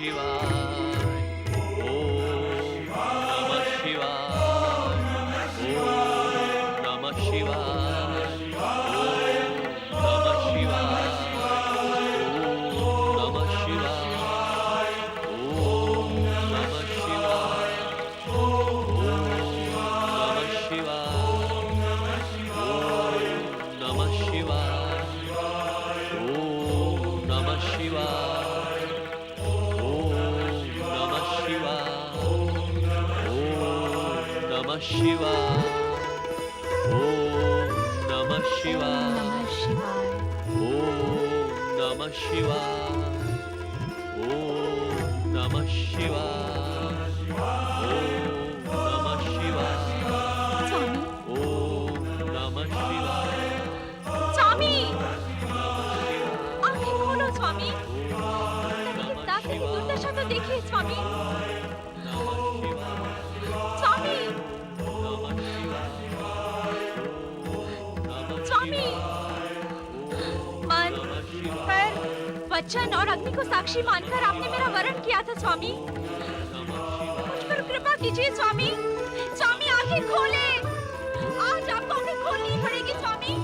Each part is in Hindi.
शिवाय। ओम नमः शिवाय। ओम नमः शिवाय। ओम नमः शिवाय। ओम नमः शिवाय। ओम नमः शिवाय। ओम नमः शिवाय। ओम नमः शिवाय। ओम नमः शिवाय। ओम नमः शिवाय। ओम नमः शिवाय। ओम नमः शिवाय। ओम नमः शिवाय। ओम नमः शिवाय। स्वामी, ओम नमः शिवाय। स्वामी, आंखें खोलो स्वामी। इस दासी की दुर्दशा तो देखिए स्वामी। स्वामी, स्वामी, मन, पर, वचन और अग्नि को साक्षी मानकर आपने मेरा वरण किया था स्वामी। मुझ पर कृपा कीजिए स्वामी। स्वामी आंखें खोले। आज आपको आंखें खोलनी ही पड़ेगी स्वामी।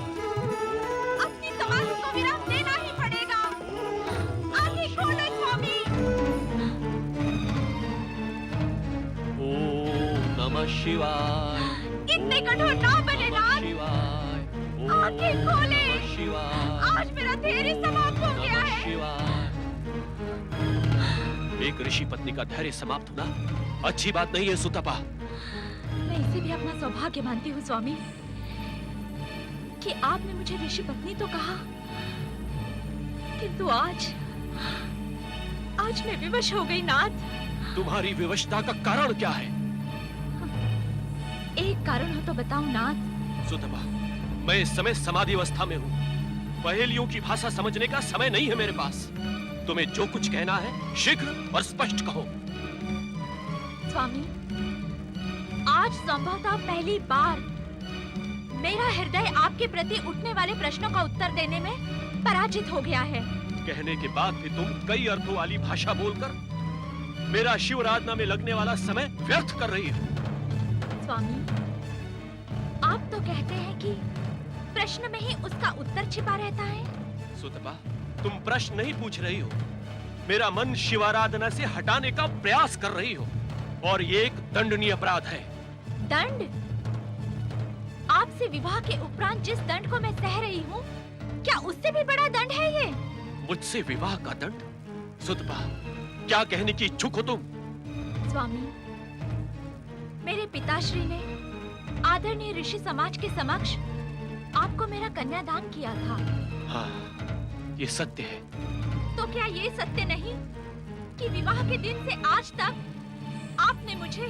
अपनी समाधि को विराम देना ही पड़ेगा। आंखें खोले स्वामी। ओम नमः शिवाय। इतने कठोर ना बने नाथ। शिवाय। आंखें खोले। शिवाय। आज मेरा धैर्य समाप्त हो गया है। एक ऋषि पत्नी का धैर्य समाप्त होना अच्छी बात नहीं है सुतपा। मैं इसे भी अपना सौभाग्य मानती हूँ स्वामी कि आपने मुझे ऋषि पत्नी तो कहा, किंतु आज मैं विवश हो गई नाथ। तुम्हारी विवशता का कारण क्या है? एक कारण हो तो बताओ नाथ। सुतपा, मैं इस समय समाधि अवस्था में हूँ। पहेलियों की भाषा समझने का समय नहीं है मेरे पास। तुम्हें जो कुछ कहना है शीघ्र और स्पष्ट कहो। स्वामी, आज संभवतः पहली बार मेरा हृदय आपके प्रति उठने वाले प्रश्नों का उत्तर देने में पराजित हो गया है। कहने के बाद भी तुम कई अर्थों वाली भाषा बोलकर मेरा शिव आराधना में लगने वाला समय व्यर्थ कर रही हो। स्वामी, आप तो कहते हैं कि प्रश्न में ही उसका उत्तर छिपा रहता है। सुतपा, तुम प्रश्न नहीं पूछ रही हो, मेरा मन शिवाराधना से हटाने का प्रयास कर रही हो, और ये एक दंडनीय अपराध है। दंड? आपसे विवाह के उपरांत जिस दंड को मैं सह रही हूँ, क्या उससे भी बड़ा दंड है ये? मुझसे विवाह का दंड? सुतपा, क्या कहने की इच्छुक हो तुम? स्वामी, मेरे पिताश्री ने आदरणीय ऋषि समाज के समक्ष आपको मेरा कन्यादान किया था। हाँ, ये सत्य है। तो क्या ये सत्य नहीं कि विवाह के दिन से आज तक आपने मुझे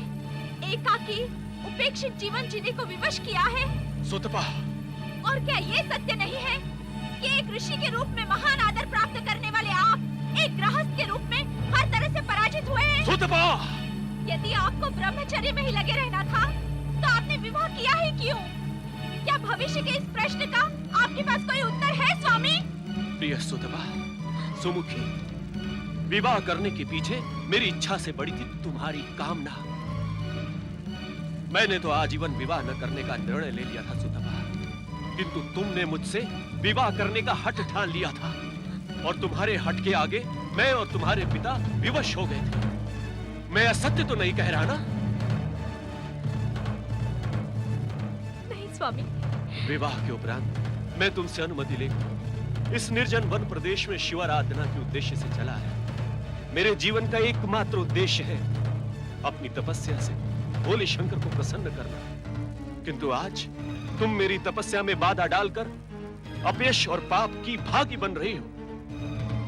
एकाकी उपेक्षित जीवन जीने को विवश किया है? सुतपा, और क्या ये सत्य नहीं है कि एक ऋषि के रूप में महान आदर प्राप्त करने वाले आप एक गृहस्थ के रूप में हर तरह से पराजित हुए हैं? सुतपा! यदि आपको ब्रह्मचर्य में ही लगे रहना था, तो आपने विवाह किया ही क्यों? क्या भविष्य के इस प्रश्न का आपके पास कोई उत्तर है स्वामी? प्रिय सुतपा, सुमुखी, विवाह करने के पीछे मेरी इच्छा से बड़ी थी तुम्हारी कामना। मैंने तो आजीवन विवाह न करने का निर्णय ले लिया था सुतपा, किंतु तुमने मुझसे विवाह करने का हठ ठान लिया था, और तुम्हारे हठ के आगे मैं और तुम्हारे पिता विवश हो गए थे। मैं असत्य तो नहीं कह रहा ना? नहीं स्वामी। विवाह के उपरांत मैं तुमसे अनुमति लेकर इस निर्जन वन प्रदेश में शिवाराधना के उद्देश्य से चला है। मेरे जीवन का एकमात्र उद्देश्य है अपनी तपस्या से भोले शंकर को प्रसन्न करना, किंतु आज तुम मेरी तपस्या में बाधा डालकर अपयश और पाप की भागी बन रही हो।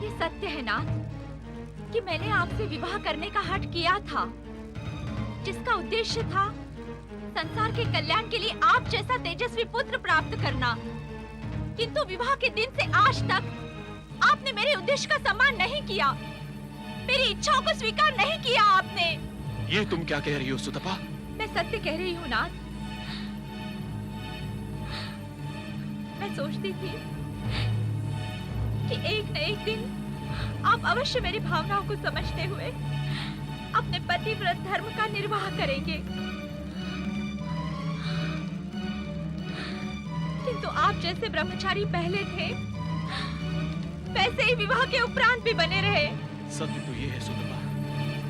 ये सत्य है नाथ कि मैंने आपसे विवाह करने का हठ किया था, जिसका उद्देश्य था संसार के कल्याण के लिए आप जैसा तेजस्वी पुत्र प्राप्त करना, किंतु विवाह के दिन से आज तक आपने मेरे उद्देश्य का सम्मान नहीं किया, मेरी इच्छाओं को स्वीकार नहीं किया आपने। ये तुम क्या कह रही हो सुतपा? मैं सत्य कह रही हूँ नाथ। मैं सोचती थी कि एक न एक दिन आप अवश्य मेरी भावनाओं को समझते हुए अपने पतिव्रत धर्म का निर्वाह करेंगे। किंतु आप जैसे ब्रह्मचारी पहले थे, वैसे ही विवाह के उपरांत भी बने रहे। सत्य तो ये है सुतपा,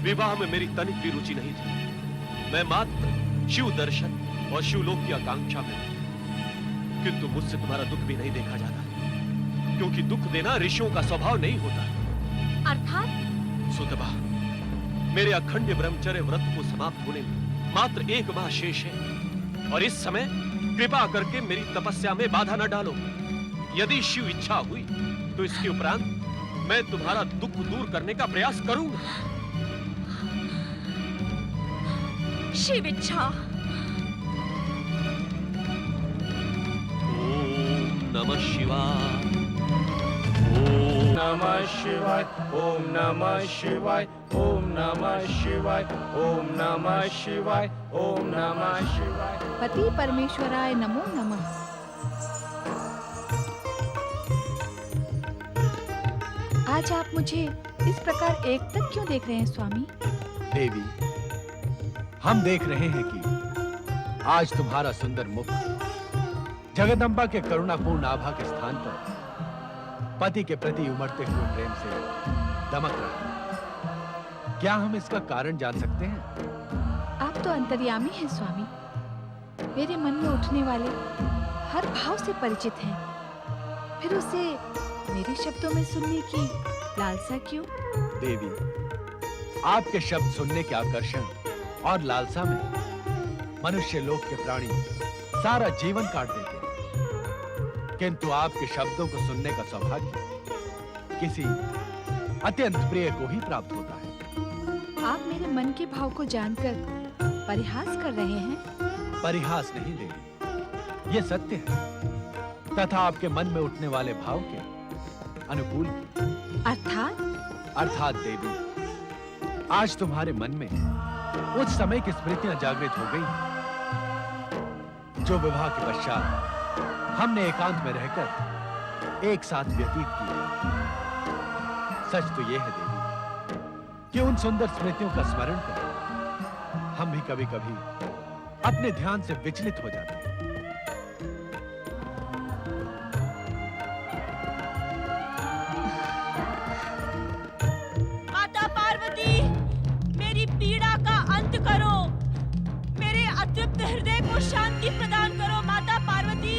विवाह में मेरी तनिक भी रुचि नहीं थी। मैं मात्र शिव दर्शन और शिवलोक की आकांक्षा में हूं। किंतु मुझसे तुम्हारा दुख भी नहीं देखा जाता, क्योंकि दुख देना ऋषियों का स्वभाव नहीं होता। अर्थात? सुतपा, मेरे अखंड ब्रह्मचर्य व्रत को समाप्त होने में मात्र 1 माह शेष है, और इस समय कृपा करके मेरी तपस्या में बाधा न डालो। यदि शिव इच्छा हुई तो इसके उपरांत मैं तुम्हारा दुख दूर करने का प्रयास करूंगा। शिव इच्छा। ओम नमः शिवाय। नमः शिवाय, ओम नमः शिवाय, ओम नमः शिवाय, ओम नमः शिवाय, ओम नमः शिवाय। पति परमेश्वराय नमो नमः। आज आप मुझे इस प्रकार एकटक क्यों देख रहे हैं स्वामी? देवी, हम देख रहे हैं कि आज तुम्हारा सुंदर मुख जगदम्बा के करुणापूर्ण आभा के स्थान पर पति के प्रति उमड़ते हुए प्रेम से दमक रहा है। क्या हम इसका कारण जान सकते हैं? आप तो अंतर्यामी हैं स्वामी, मेरे मन में उठने वाले हर भाव से परिचित हैं, फिर उसे मेरे शब्दों में सुनने की लालसा क्यों? देवी, आपके शब्द सुनने के आकर्षण और लालसा में मनुष्य लोक के प्राणी सारा जीवन काट देते हैं, किंतु आपके शब्दों को सुनने का सौभाग्य किसी अत्यंत प्रिय को ही प्राप्त होता है। आप मेरे मन के भाव को जानकर परिहास कर रहे हैं? परिहास नहीं देवी, ये सत्य है, तथा आपके मन में उठने वाले भाव के अनुकूल। अर्थात देवी, आज तुम्हारे मन में उस समय की स्मृतियां जागृत हो गई हैं, जो विवाह के पश्चात हमने एकांत में रहकर एक साथ व्यतीत किए। सच तो यह है देवी कि उन सुंदर स्मृतियों का स्मरण कर हम भी कभी-कभी अपने ध्यान से विचलित हो जाते हैं। माता पार्वती, मेरी पीड़ा का अंत करो, मेरे अतृप्त हृदय को शांति प्रदान करो। माता पार्वती,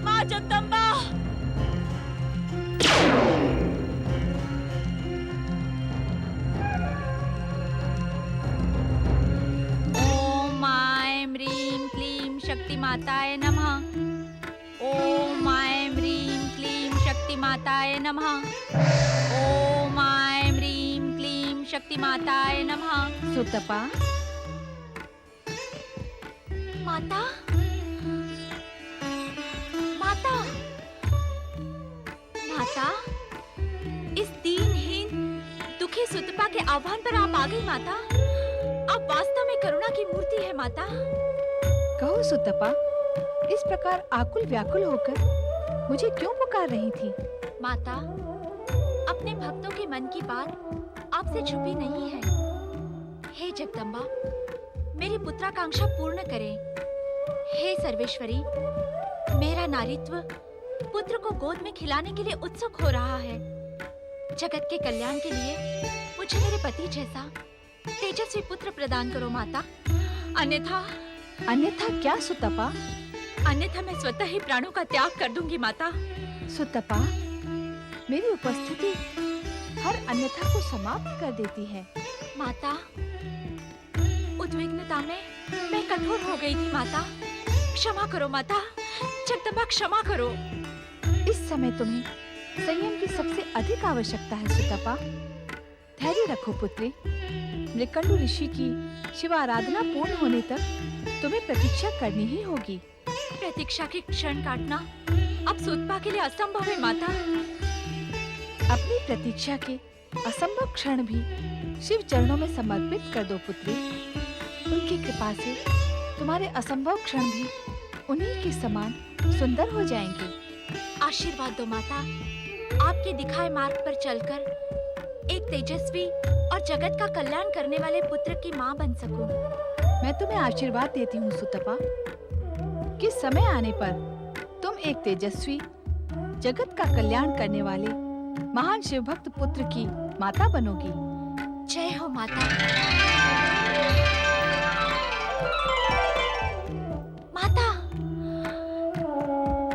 माँ जगदम्बा। ओम ऐं ह्रीं क्लीं शक्ति माताय नमः। ओम ऐं ह्रीं क्लीं शक्ति माताय नमः। ओम ऐं ह्रीं क्लीं शक्ति माताय नमः। सुतपा, माता, माता, माता, इस दीनहीन दुखी सुतपा के आह्वान पर आप आ गई माता। आप वास्तव में करुणा की मूर्ति है माता। कहो सुतपा, इस प्रकार आकुल व्याकुल होकर मुझे क्यों पुकार रही थी? माता, अपने भक्तों के मन की बात आपसे छुपी नहीं है। हे जगदम्बा, मेरी पुत्राकांक्षा पूर्ण करें। हे सर्वेश्वरी, मेरा नारीत्व पुत्र को गोद में खिलाने के लिए उत्सुक हो रहा है। जगत के कल्याण के लिए मुझे मेरे पति जैसा तेजस्वी पुत्र प्रदान करो माता। अन्यथा क्या सुतपा? अन्यथा मैं स्वतः ही प्राणों का त्याग कर दूंगी माता। सुतपा, मेरी उपस्थिति हर अन्यथा को समाप्त कर देती है। माता, उद्विग्नता में मैं कठोर हो गई थी माता। क्षमा करो माता, जगदम्बा क्षमा करो। इस समय तुम्हें संयम की सबसे अधिक आवश्यकता है सुतपा। धैर्य रखो पुत्री। मृकंडु ऋषि की शिव आराधना पूर्ण होने तक तुम्हें प्रतीक्षा करनी ही होगी। प्रतीक्षा के क्षण काटना अब सुतपा के लिए असंभव है माता। अपनी प्रतीक्षा के असंभव क्षण भी शिव चरणों में समर्पित कर दो पुत्री। उनकी कृपा से तुम्हारे असंभव क्षण भी उन्हीं के समान सुंदर हो जाएंगे। आशीर्वाद दो माता, आपके दिखाए मार्ग पर चलकर एक तेजस्वी और जगत का कल्याण करने वाले पुत्र की माँ बन सकूं। मैं तुम्हें आशीर्वाद देती हूँ सुतपा कि समय आने पर तुम एक तेजस्वी, जगत का कल्याण करने वाले महान शिव भक्त पुत्र की माता बनोगी। जय हो माता। माता,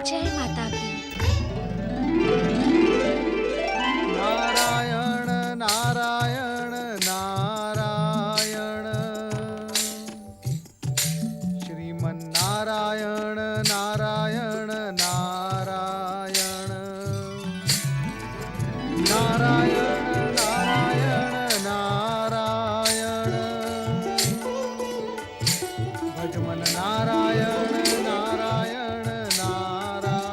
जय माता की। नारायण नारायण नारायण, श्रीमन नारायण नारायण नारायण, नारायण नारायण नारायण, भजमन नारायण नारायण नारायण,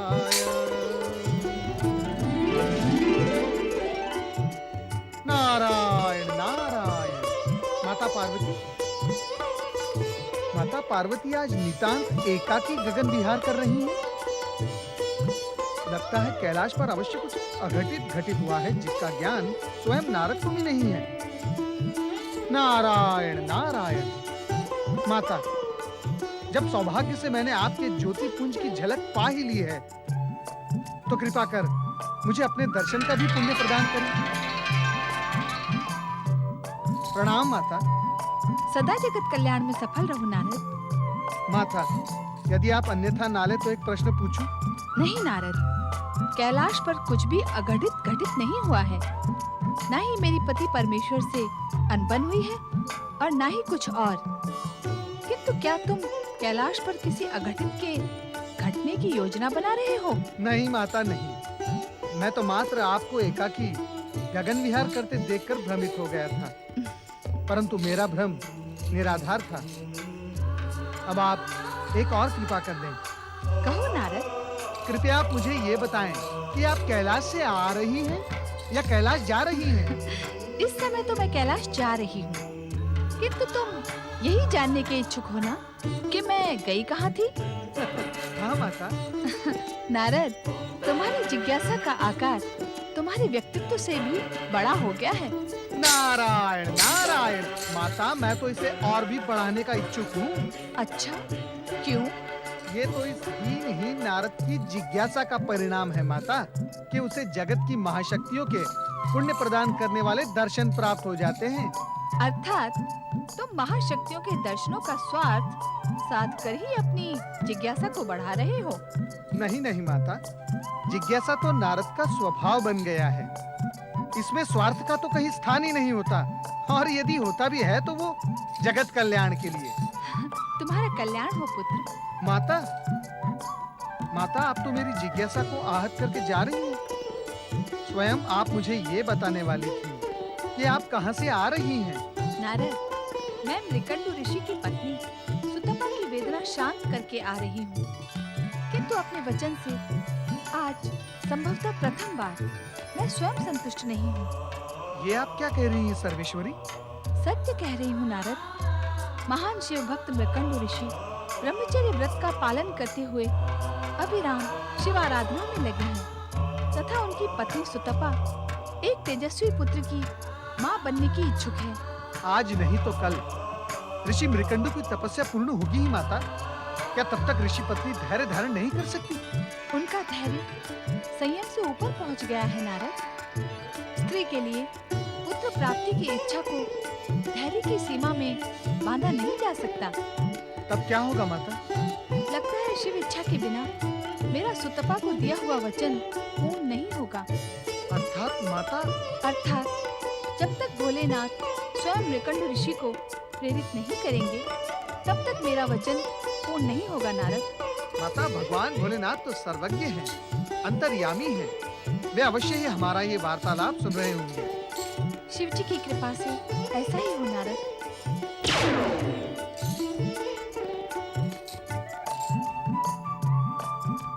नारायण नारायण। माता पार्वती आज नितांत एकाकी गगन विहार कर रही हैं। लगता है कैलाश पर अवश्य कुछ अघटित घटित हुआ है जिसका ज्ञान स्वयं नारद को भी नहीं है। नारायण नारायण। माता, जब सौभाग्य से मैंने आपके ज्योति पुंज की झलक पा ही ली है तो कृपा कर मुझे अपने दर्शन का भी पुण्य प्रदान करें। प्रणाम माता। सदा जगत कल्याण में सफल रहो नारद। माता, यदि आप अन्यथा ना ले तो एक प्रश्न पूछूं? नहीं नारद, कैलाश पर कुछ भी अघटित घटित नहीं हुआ है। ना ही मेरी पति परमेश्वर से अनबन हुई है और ना ही कुछ और। किंतु क्या तुम कैलाश पर किसी अघटित के घटने की योजना बना रहे हो? नहीं माता नहीं, मैं तो मात्र आपको एकाकी गगन विहार करते देखकर भ्रमित हो गया था, परंतु मेरा भ्रम निराधार था। अब आप एक और कृपा कर दें। कहो नारद। कृपया आप मुझे ये बताएं कि आप कैलाश से आ रही हैं या कैलाश जा रही हैं? इस समय तो मैं कैलाश जा रही हूँ, किंतु तुम यही जानने के इच्छुक हो ना कि मैं गई कहाँ थी? हाँ माता। नारद, तुम्हारी जिज्ञासा का आकार तुम्हारे व्यक्तित्व से भी बड़ा हो गया है। नारायण नारायण। माता, मैं तो इसे और भी बढ़ाने का इच्छुक हूँ। अच्छा, क्यों? ये तो इस हीन नारद की जिज्ञासा का परिणाम है माता, कि उसे जगत की महाशक्तियों के पुण्य प्रदान करने वाले दर्शन प्राप्त हो जाते हैं। अर्थात तुम महाशक्तियों के दर्शनों का स्वार्थ साध कर ही अपनी जिज्ञासा को बढ़ा रहे हो। नहीं नहीं माता, जिज्ञासा तो नारद का स्वभाव बन गया है। इसमें स्वार्थ का तो कहीं स्थान ही नहीं होता, और यदि होता भी है तो वो जगत कल्याण के लिए। तुम्हारा कल्याण हो पुत्र। माता, माता आप तो मेरी जिज्ञासा को आहत करके जा रही हैं। स्वयं आप मुझे ये बताने वाली थी कि आप कहाँ से आ रही हैं। नारद, मैं मृकंडु ऋषि की पत्नी सुतपा की वेदना शांत करके आ रही हूँ, किंतु अपने वचन से आज संभवतः प्रथम बार मैं स्वयं संतुष्ट नहीं हूँ। ये आप क्या कह रही हैं सर्वेश्वरी? सत्य कह रही हूँ नारद। महान शिव भक्त मृकंडु ऋषि ब्रह्मचर्य व्रत का पालन करते हुए अभिराम शिव आराधना में लगे हैं, तथा उनकी पत्नी सुतपा एक तेजस्वी पुत्र की माँ बनने की इच्छुक है। आज नहीं तो कल ऋषि मृकंडु की तपस्या पूर्ण होगी ही माता। क्या तब तक ऋषि पत्नी धैर्य धारण नहीं कर सकती? उनका धैर्य संयम से ऊपर पहुँच गया है नारद। स्त्री के लिए पुत्र प्राप्ति की इच्छा को धैर्य की सीमा में बांधा नहीं जा सकता। तब क्या होगा माता? लगता है शिव इच्छा के बिना मेरा सुतपा को दिया हुआ वचन पूर्ण नहीं होगा। अर्थात माता? अर्थात जब तक भोलेनाथ स्वयं मृकंडु ऋषि को प्रेरित नहीं करेंगे, तब तक मेरा वचन पूर्ण नहीं होगा नारद। माता, भगवान भोलेनाथ तो सर्वज्ञ हैं, अंतर्यामी हैं। वे अवश्य ही हमारा ये वार्तालाप सुन रहे होंगे। शिव जी की कृपा से ऐसा ही हो नारद।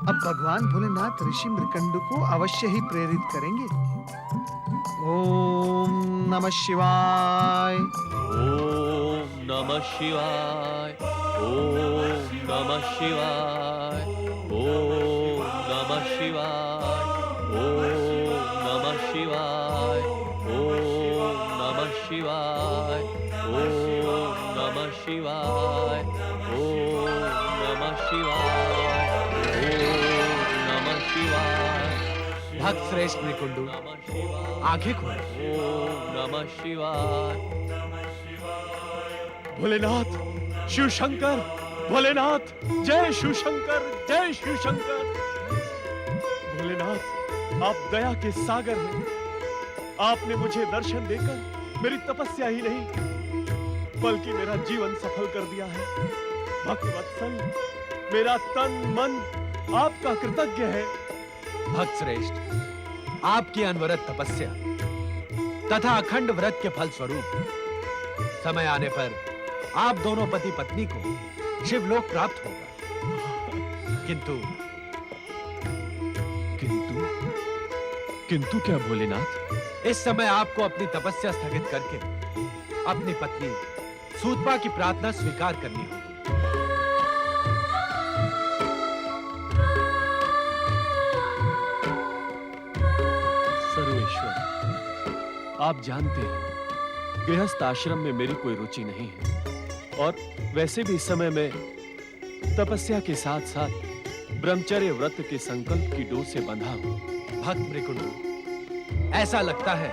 अब भगवान भोलेनाथ ऋषि मृकंडु को अवश्य ही प्रेरित करेंगे। ओम नमः शिवाय। ओम नमः शिवाय। ओम नमः शिवाय। ओम नमः शिवाय। ओम शिवाय ओम नमः शिवाय ओम नमः शिवाय ओम नमः शिवाय भक्त श्रेष्ठ निकुंडू, नमः शिवाय आंखें खोलो। ओम नमः शिवाय। भोलेनाथ, शिव शंकर, भोलेनाथ, जय शिव शंकर, जय शिव शंकर। भोलेनाथ, आप दया के सागर हैं। आपने मुझे दर्शन देकर मेरी तपस्या ही नहीं बल्कि मेरा जीवन सफल कर दिया है। भक्तवत्सल, मेरा तन मन आपका कृतज्ञ है। भक्त श्रेष्ठ, आपकी अनवरत तपस्या तथा अखंड व्रत के फल स्वरूप समय आने पर आप दोनों पति पत्नी को शिवलोक प्राप्त होगा। किंतु किंतु किंतु क्या भोलेनाथ? इस समय आपको अपनी तपस्या स्थगित करके अपनी पत्नी सूतपा की प्रार्थना स्वीकार करनी होगी। सर्वेश्वर, आप जानते हैं गृहस्थ आश्रम में मेरी कोई रुचि नहीं है और वैसे भी इस समय में तपस्या के साथ साथ ब्रह्मचर्य व्रत के संकल्प की डोर से बंधा हूं। भक्त मृकुंडू, ऐसा लगता है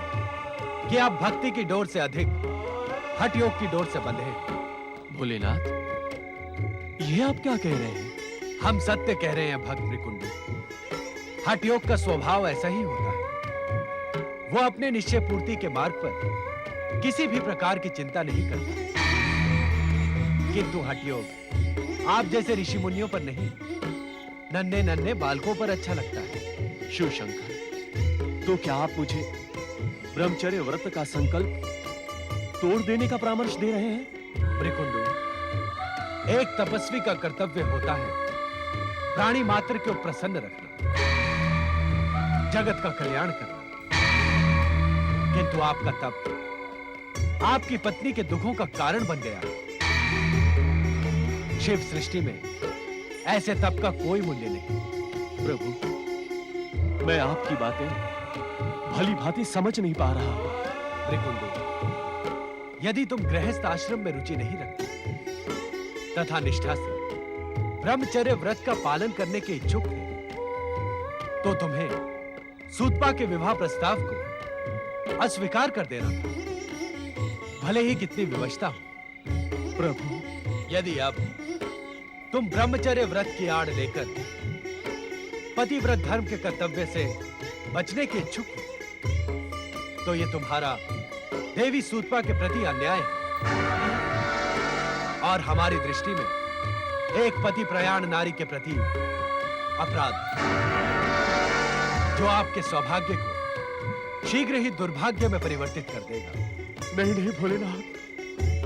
कि आप भक्ति की डोर से अधिक हठ योग की डोर से बंधे हैं। भोलेनाथ, ये आप क्या कह रहे हैं? हम सत्य कह रहे हैं भक्त मृकुंडू। हठ योग का स्वभाव ऐसा ही होता है। वो अपने निश्चय पूर्ति के मार्ग पर किसी भी प्रकार की चिंता नहीं करता। किंतु हठ योग आप जैसे ऋषि मुनियों पर नहीं, नन्हे नन्हे बालकों पर अच्छा लगता है। शिव शंकर, तो क्या आप मुझे ब्रह्मचर्य व्रत का संकल्प तोड़ देने का परामर्श दे रहे हैं? मृकुंडू, एक तपस्वी का कर्तव्य होता है प्राणी मात्र को प्रसन्न रखना, जगत का कल्याण करना। किंतु आपका तप आपकी पत्नी के दुखों का कारण बन गया। शिव सृष्टि में ऐसे तप का कोई मूल्य नहीं। प्रभु, मैं आपकी बातें भली भांति समझ नहीं पा रहा हूं। मृकुंडू, यदि तुम गृहस्थ आश्रम में रुचि नहीं रखते तथा निष्ठा से ब्रह्मचर्य व्रत का पालन करने के इच्छुक थे, तो तुम्हें सूतपा के विवाह प्रस्ताव को अस्वीकार कर देना था, भले ही कितनी विवशता हो। प्रभु, यदि अब तुम ब्रह्मचर्य व्रत की आड़ लेकर पतिव्रत धर्म के कर्तव्य से बचने के इच्छुक हो, तो ये तुम्हारा देवी सूतपा के प्रति अन्याय है और हमारी दृष्टि में एक पति प्रयाण नारी के प्रति अपराध, जो आपके सौभाग्य को शीघ्र ही दुर्भाग्य में परिवर्तित कर देगा। नहीं नहीं भोलेनाथ,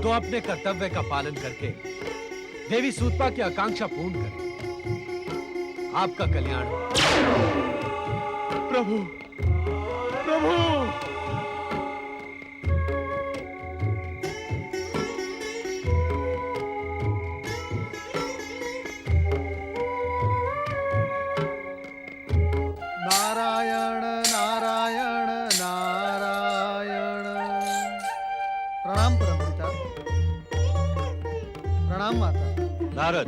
तो अपने कर्तव्य का पालन करके देवी सूतपा की आकांक्षा पूर्ण करें। आपका कल्याण हो। प्रभु, प्रभु। नारायण नारायण नारायण। प्रणाम परमपिता। प्रणाम माता। नारद,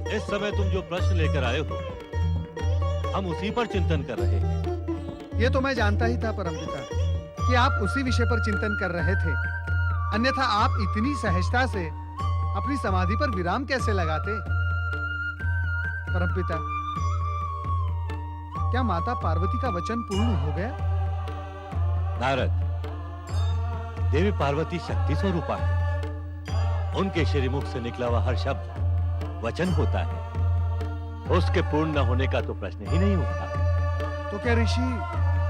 इस समय तुम जो प्रश्न लेकर आए हो, हम उसी पर चिंतन कर रहे हैं। ये तो मैं जानता ही था परमपिता कि आप उसी विषय पर चिंतन कर रहे थे, अन्यथा आप इतनी सहजता से अपनी समाधि पर विराम कैसे लगाते? परमपिता, क्या माता पार्वती का वचन पूर्ण हो गया? नारद, देवी पार्वती शक्ति स्वरूपा है। उनके श्रीमुख से निकला हुआ हर शब्द वचन होता है। उसके पूर्ण न होने का तो प्रश्न ही नहीं उठता। तो क्या ऋषि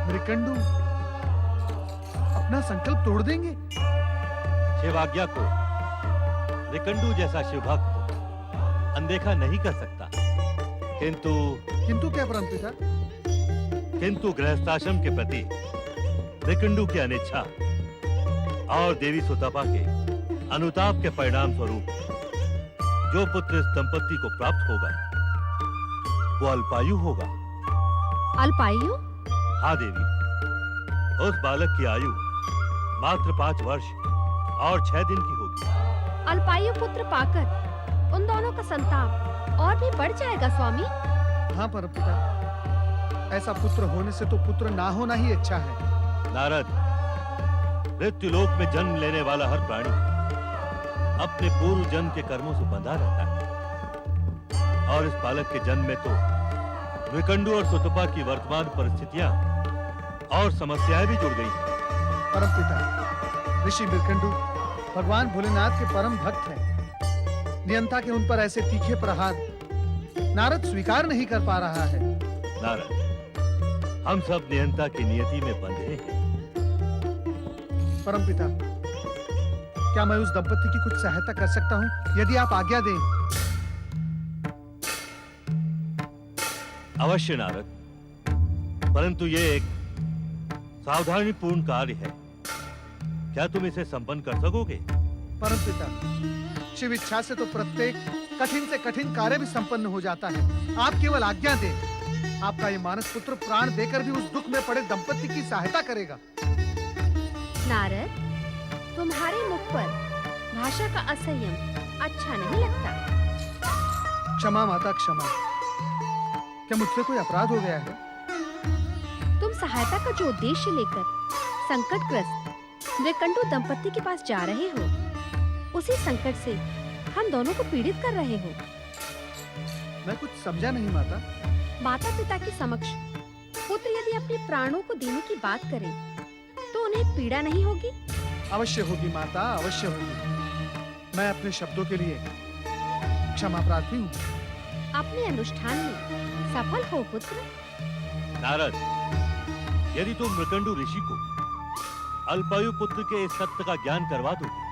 मृकंडू अपना संकल्प तोड़ देंगे? शिवाज्ञा को मृकंडू जैसा शिव भक्त अनदेखा नहीं कर सकता। किंतु क्या परमपिता? किंतु गृहस्थाश्रम के प्रति मृकंडू की अनिच्छा और देवी सूतपा के अनुताप के परिणाम स्वरूप जो पुत्र इस दंपति को प्राप्त होगा वो अल्पायु होगा। अल्पायु? हाँ देवी, उस बालक की आयु मात्र 5 वर्ष और 6 दिन की होगी। अल्पायु पुत्र पाकर उन दोनों का संताप और भी बढ़ जाएगा स्वामी। हाँ परमपिता, ऐसा पुत्र होने से तो पुत्र ना होना ही अच्छा है। नारद, मृत्युलोक में जन्म लेने वाला हर प्राणी अपने पूर्व जन्म के कर्मों से बंधा रहता है, और इस बालक के जन्म में तो विकंडू और सुतपा की वर्तमान परिस्थितियां और समस्याएं भी जुड़ गई हैं। परमपिता, ऋषि मृकंडू भगवान भोलेनाथ के परम भक्त हैं। नियंता के उन पर ऐसे तीखे प्रहार नारद स्वीकार नहीं कर पा रहा है। नारद, हम सब नियंता की नियति में बंधे हैं। परमपिता, क्या मैं उस दंपति की कुछ सहायता कर सकता हूँ, यदि आप आज्ञा दें? अवश्य नारद, परंतु ये एक सावधानीपूर्ण कार्य है। क्या तुम इसे संपन्न कर सकोगे? परमपिता, शिव इच्छा से तो प्रत्येक कठिन से कठिन कार्य भी संपन्न हो जाता है। आप केवल आज्ञा दें। आपका ये मानस पुत्र प्राण देकर भी उस दुख में पड़े दंपति की सहायता करेगा। नारद, तुम्हारे मुख पर भाषा का असंयम अच्छा नहीं लगता। क्षमा माता क्षमा। क्या मुझसे कोई अपराध हो गया है? तुम सहायता का जो उद्देश्य लेकर संकटग्रस्त मृकंडू दंपति के पास जा रहे हो, उसी संकट से हम दोनों को पीड़ित कर रहे हो। मैं कुछ समझा नहीं माता। माता पिता के समक्ष पुत्र यदि अपने प्राणों को देने की बात करे तो उन्हें पीड़ा नहीं होगी? अवश्य होगी माता, अवश्य होगी। मैं अपने शब्दों के लिए क्षमा प्रार्थी हूँ। अपने अनुष्ठान में सफल हो पुत्र। नारद, यदि तुम मृकंडू ऋषि को अल्पायु पुत्र के इस सत्य का ज्ञान करवा दोगे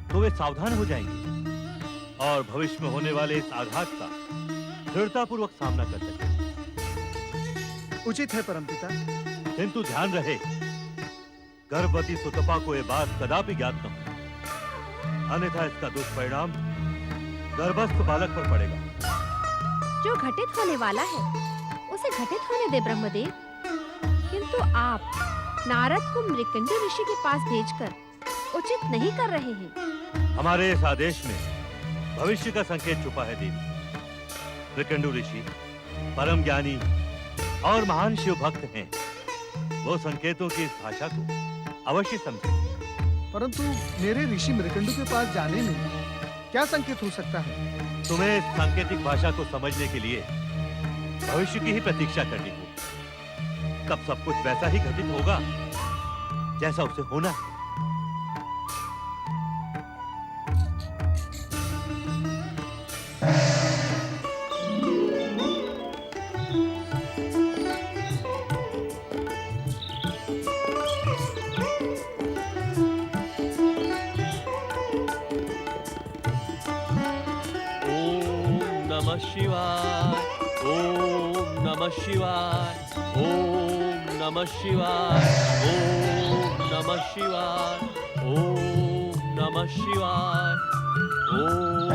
तो वे सावधान हो जाएंगे और भविष्य में होने वाले इस आघात का दृढ़तापूर्वक सामना कर सकेंगे। उचित है परमपिता। किंतु ध्यान रहे, गर्भवती सुतपा को यह बात कदापि ज्ञात न हो, अन्यथा इसका दुष्परिणाम गर्भस्थ बालक पर पड़ेगा। जो घटित होने वाला है उसे घटित होने दे ब्रह्मदेव। किंतु आप नारद को मृकंडू ऋषि के पास भेजकर उचित नहीं कर रहे हैं। हमारे इस आदेश में भविष्य का संकेत छुपा है देवी। मृकंडू ऋषि परम ज्ञानी और महान शिव भक्त हैं। वो संकेतों की इस भाषा को अवश्य समझेंगे। परंतु मेरे ऋषि मृकंडू के पास जाने में क्या संकेत हो सकता है? तुम्हें इस सांकेतिक भाषा को समझने के लिए भविष्य की ही प्रतीक्षा करनी होगी। तब सब कुछ वैसा ही घटित होगा जैसा उसे होना है। शिवाय, ओम नमः शिवाय, ओम नमः शिवाय, ओम नमः शिवाय, ओम नमः शिवाय, ओम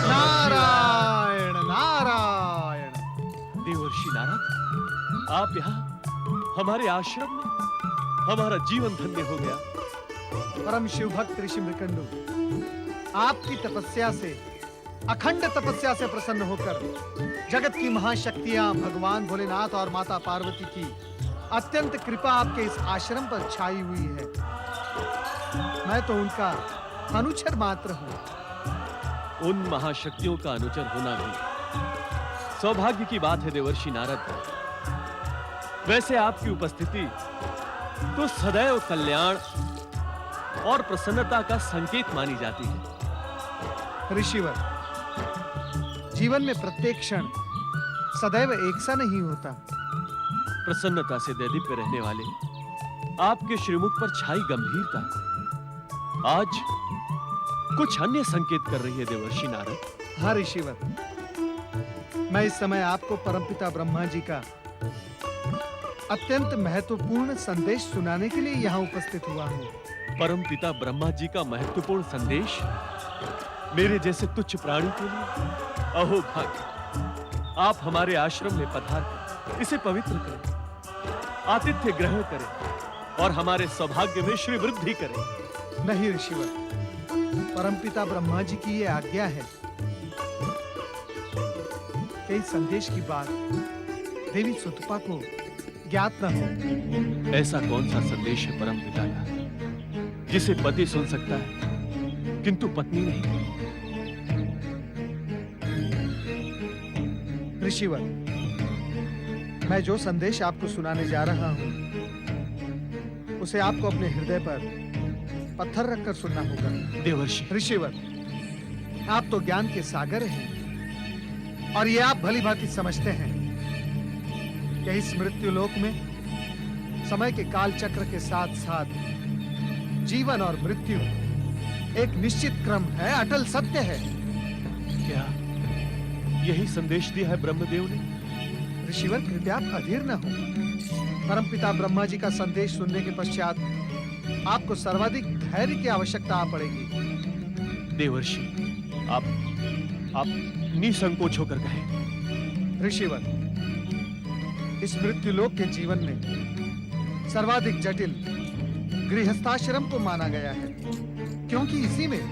नारायण नारायण। देवर्षि नारद, आप यहाँ हमारे आश्रम में, हमारा जीवन धन्य हो गया। परम शिव भक्त ऋषि मृकंडू, आपकी तपस्या से, अखंड तपस्या से प्रसन्न होकर जगत की महाशक्तियां भगवान भोलेनाथ और माता पार्वती की अत्यंत कृपा आपके इस आश्रम पर छाई हुई है। मैं तो उनका अनुचर मात्र हूं। उन महाशक्तियों का अनुचर होना भी सौभाग्य की बात है देवर्षि नारद। वैसे आपकी उपस्थिति तो सदैव कल्याण और प्रसन्नता का संकेत मानी जाती है। ऋषिवर, जीवन में प्रत्येक क्षण सदैव एक सा नहीं होता। प्रसन्नता से दैदीप्य रहने वाले आपके श्रीमुख पर छाई गंभीरता आज कुछ अन्य संकेत कर रही है देवर्षि नारद। हाँ ऋषिवर, मैं इस समय आपको परमपिता ब्रह्मा जी का अत्यंत महत्वपूर्ण संदेश सुनाने के लिए यहाँ उपस्थित हुआ हूँ। परमपिता ब्रह्मा जी का महत्वपूर्ण संदेश मेरे जैसे तुच्छ प्राणी के लिए अहो भाग्य। आप हमारे आश्रम में पधार कर इसे पवित्र करें, आतिथ्य ग्रहण करें और हमारे सौभाग्य में श्री वृद्धि करें। नहीं ऋषिवर, परमपिता ब्रह्मा जी की ये आज्ञा है कि इस संदेश की बात देवी सुतपा को ज्ञात न हो। ऐसा कौन सा संदेश है परमपिता का जिसे पति सुन सकता है किंतु पत्नी नहीं? ऋषिवर, मैं जो संदेश आपको सुनाने जा रहा हूं उसे आपको अपने हृदय पर पत्थर रखकर सुनना होगा। देवर्षि, ऋषिवर, आप तो ज्ञान के सागर हैं और ये आप भली भांति समझते हैं कि इस मृत्युलोक में समय के काल चक्र के साथ साथ जीवन और मृत्यु एक निश्चित क्रम है, अटल सत्य है। क्या यही संदेश दिया है ब्रह्मदेव ने? ऋषिवर, कृपया आप अधीर न हो। परमपिता ब्रह्मा जी का संदेश सुनने के पश्चात आपको सर्वाधिक धैर्य की आवश्यकता पड़ेगी। देवर्षि, आप निसंकोच होकर कहें। ऋषिवर, इस मृत्युलोक के जीवन में सर्वाधिक जटिल गृहस्थाश्रम को माना गया है, क्योंकि इसी में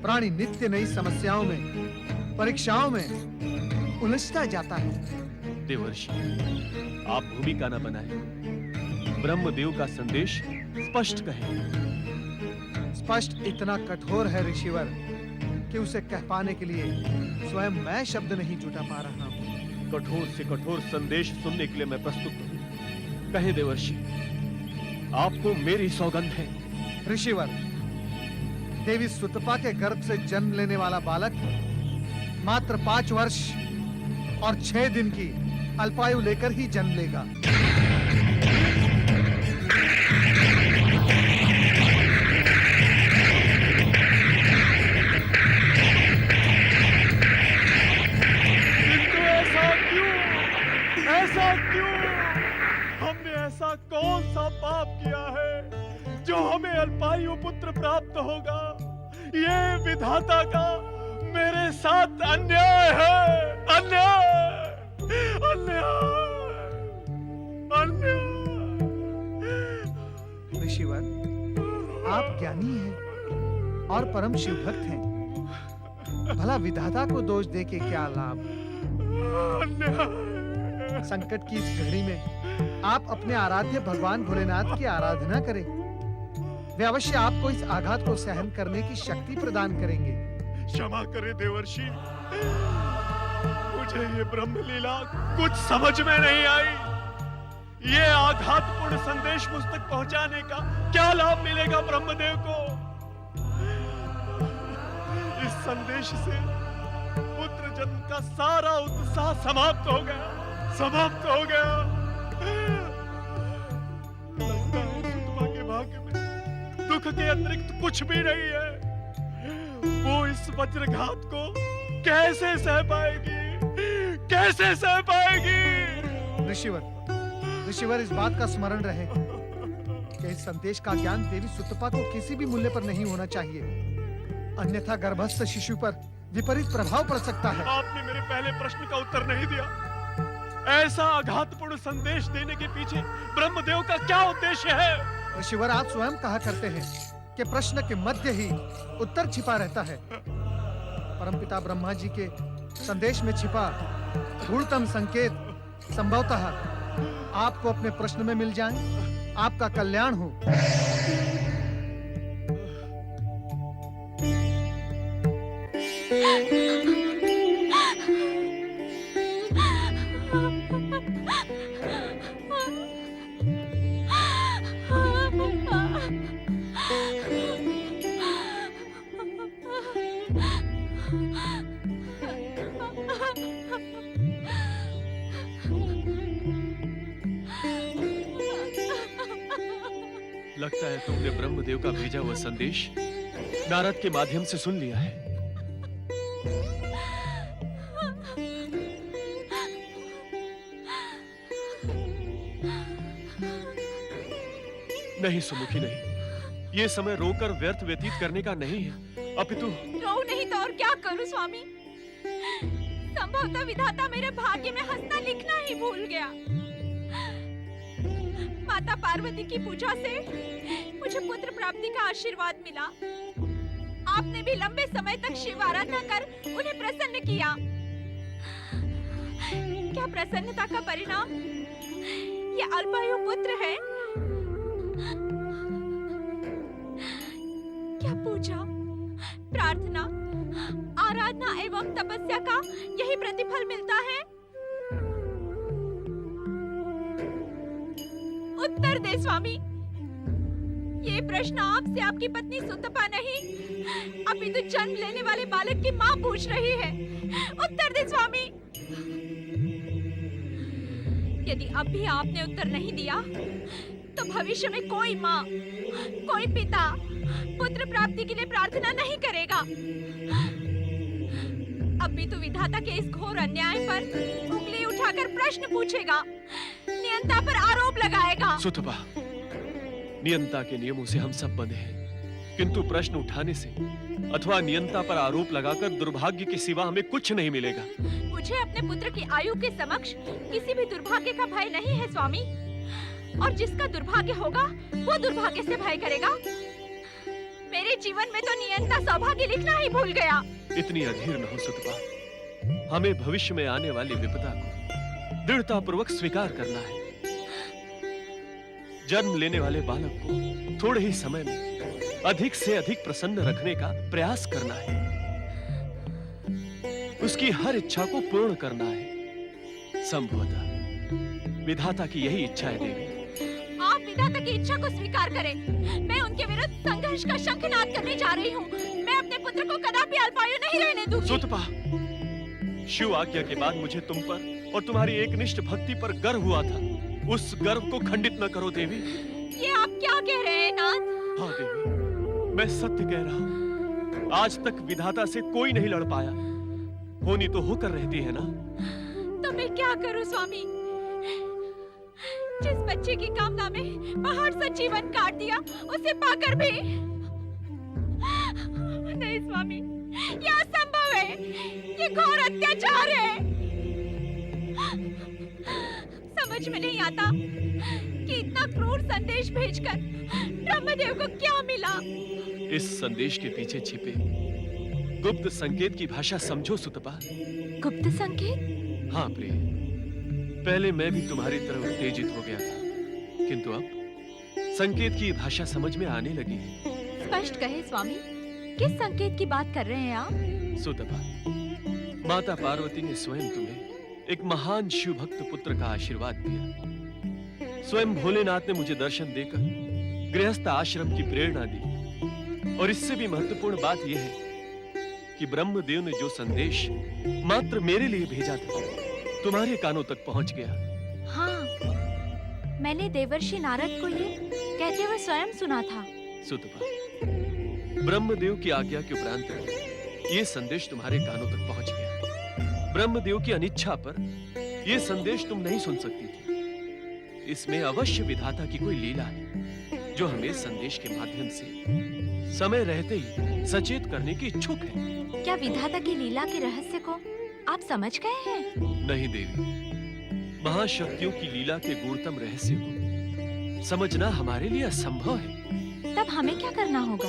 प्राणी नित्य नई समस्याओं में, परीक्षाओं में उलझता जाता है। देवर्षि, आप भूमिका न बनाए, ब्रह्मदेव का संदेश स्पष्ट कहें। स्पष्ट इतना कठोर है ऋषिवर कि उसे कह पाने के लिए स्वयं मैं शब्द नहीं जुटा पा रहा हूं। कठोर से कठोर संदेश सुनने के लिए मैं प्रस्तुत हूं। कहें देवर्षि, आपको मेरी सौगंध है। ऋषिवर, देवी सुतपा के गर्भ से जन्म लेने वाला बालक मात्र 5 वर्ष और 6 दिन की अल्पायु लेकर ही जन्म लेगा। ऐसा क्यों? हमने ऐसा कौन सा पाप किया है जो हमें अल्पायु पुत्र प्राप्त होगा? ये विधाता का मेरे साथ अन्याय है, अन्याय, अन्याय, अन्याय। ऋषिवर, आप ज्ञानी हैं और परम शिव भक्त हैं, भला विधाता को दोष देके क्या लाभ? संकट की इस घड़ी में आप अपने आराध्य भगवान भोलेनाथ की आराधना करें। वे अवश्य आपको इस आघात को सहन करने की शक्ति प्रदान करेंगे। क्षमा करें देवर्षि, मुझे ये ब्रह्मलीला कुछ समझ में नहीं आई। ये आघातपूर्ण संदेश मुझ तक पहुंचाने का क्या लाभ मिलेगा ब्रह्मदेव को? इस संदेश से पुत्र जन्म का सारा उत्साह समाप्त हो गया, समाप्त हो गया। लगता है सुतपा के भाग्य में दुख के अतिरिक्त कुछ भी नहीं है। वो इस वज्रघात को कैसे सह पाएगी, कैसे सह पाएगी? ऋषिवर, इस बात का स्मरण रहे कि इस संदेश का ज्ञान देवी सुतपा को किसी भी मूल्य पर नहीं होना चाहिए, अन्यथा गर्भस्थ शिशु पर विपरीत प्रभाव पड़ सकता है। आपने मेरे पहले प्रश्न का उत्तर नहीं दिया। ऐसा आघातपूर्ण संदेश देने के पीछे ब्रह्मदेव का क्या उद्देश्य है? ऋषिवर, आप स्वयं कहा करते हैं कि प्रश्न के मध्य ही उत्तर छिपा रहता है। परमपिता ब्रह्मा जी के संदेश में छिपा गूढ़तम संकेत संभवतः आपको अपने प्रश्न में मिल जाए, आपका कल्याण हो। लगता है तुमने ब्रह्मदेव का भेजा हुआ संदेश नारद के माध्यम से सुन लिया है। नहीं सुमुखी, नहीं। ये समय रोकर व्यर्थ व्यतीत करने का नहीं है, अपितु रो नहीं तो और क्या करूं स्वामी? संभवतः विधाता मेरे भाग्य में हंसना लिखना ही भूल गया। माता पार्वती की पूजा से मुझे पुत्र प्राप्ति का आशीर्वाद मिला। आपने भी लंबे समय तक शिव आराधना कर उन्हें प्रसन्न किया। क्या प्रसन्नता का परिणाम ये अल्पायु पुत्र है? क्या पूजा, प्रार्थना, आराधना एवं तपस्या का यही प्रतिफल मिलता है? उत्तर दे स्वामी। ये प्रश्न आपसे आपकी पत्नी सुतपा नहीं, अपितु जन्म लेने वाले बालक की माँ पूछ रही है। उत्तर दे स्वामी। यदि अब भी आपने उत्तर नहीं दिया, तो भविष्य में कोई माँ, कोई पिता पुत्र प्राप्ति के लिए प्रार्थना नहीं करेगा। अपितु विधाता के इस घोर अन्याय पर उंगली उठाकर प्रश्न पूछेगा, नियंता पर आरोप लगाएगा। सुतपा, नियंता के नियमों से हम सब बंधे हैं, किंतु प्रश्न उठाने से अथवा नियंता पर आरोप लगाकर दुर्भाग्य के सिवा हमें कुछ नहीं मिलेगा। मुझे अपने पुत्र की आयु के समक्ष किसी भी दुर्भाग्य का भय नहीं है स्वामी, और जिसका दुर्भाग्य होगा वो दुर्भाग्य से भय करेगा। मेरे जीवन में तो नियंता सौभाग्य लिखना ही भूल गया। इतनी अधीर न हो सुतपा, हमें भविष्य में आने वाली विपदा को दृढ़ता पूर्वक स्वीकार करना है। जन्म लेने वाले बालक को थोड़े ही समय में अधिक से अधिक प्रसन्न रखने का प्रयास करना है। उसकी हर इच्छा को पूर्ण करना है। संभवतः विधाता की यही इच्छा है देवी। आप विधाता की इच्छा को स्वीकार करें। मैं उनके विरुद्ध संघर्ष का शंखनाद करने जा रही हूँ। मैं अपने पुत्र को कदापि अल्पायु नहीं रहने दूंगी। सुतपा, शिव आज्ञा के बाद मुझे तुम पर और तुम्हारी एकनिष्ठ भक्ति पर गर्व हुआ था। उस गर्व को खंडित न करो देवी। ये आप क्या कह रहे हैं नाथ? हाँ देवी, मैं सत्य कह रहा हूँ। आज तक विधाता से कोई नहीं लड़ पाया। होनी तो होकर रहती है ना। तो मैं क्या करूं स्वामी? जिस बच्चे की कामना में पहाड़ सा जीवन काट दिया, उसे पाकर भी नहीं स्वामी, ये असंभव है। ये घोर अत्याचार है। समझ में नहीं आता कि इतना क्रूर संदेश भेजकर ब्रह्मदेव को क्या मिला। इस संदेश के पीछे छिपे गुप्त संकेत की भाषा समझो सुतपा। गुप्त संकेत? हाँ प्रिय, पहले मैं भी तुम्हारी तरह उत्तेजित हो गया था, किंतु अब संकेत की भाषा समझ में आने लगी है। स्पष्ट कहे स्वामी, किस संकेत की बात कर रहे हैं आप? सुतपा, माता पार्वती ने स्वयं तुम्हें एक महान शिव भक्त पुत्र का आशीर्वाद दिया। स्वयं भोलेनाथ ने मुझे दर्शन देकर गृहस्थ आश्रम की प्रेरणा दी। और इससे भी महत्वपूर्ण बात यह है कि ब्रह्मदेव ने जो संदेश मात्र मेरे लिए भेजा था, तुम्हारे कानों तक पहुंच गया। हाँ, मैंने देवर्षि नारद को ये कहते हुए स्वयं सुना था। सुतपा, ब्रह्मदेव की आज्ञा के उपरांत ये संदेश तुम्हारे कानों तक पहुंच गया। ब्रह्मदेव की अनिच्छा पर यह संदेश तुम नहीं सुन सकती थी। इसमें अवश्य विधाता की कोई लीला है, जो हमें संदेश के माध्यम से समय रहते ही सचेत करने की इच्छुक है। क्या विधाता की लीला के रहस्य को आप समझ गए हैं? नहीं देवी, महाशक्तियों की लीला के गूढ़तम रहस्य को समझना हमारे लिए असंभव है। तब हमें क्या करना होगा?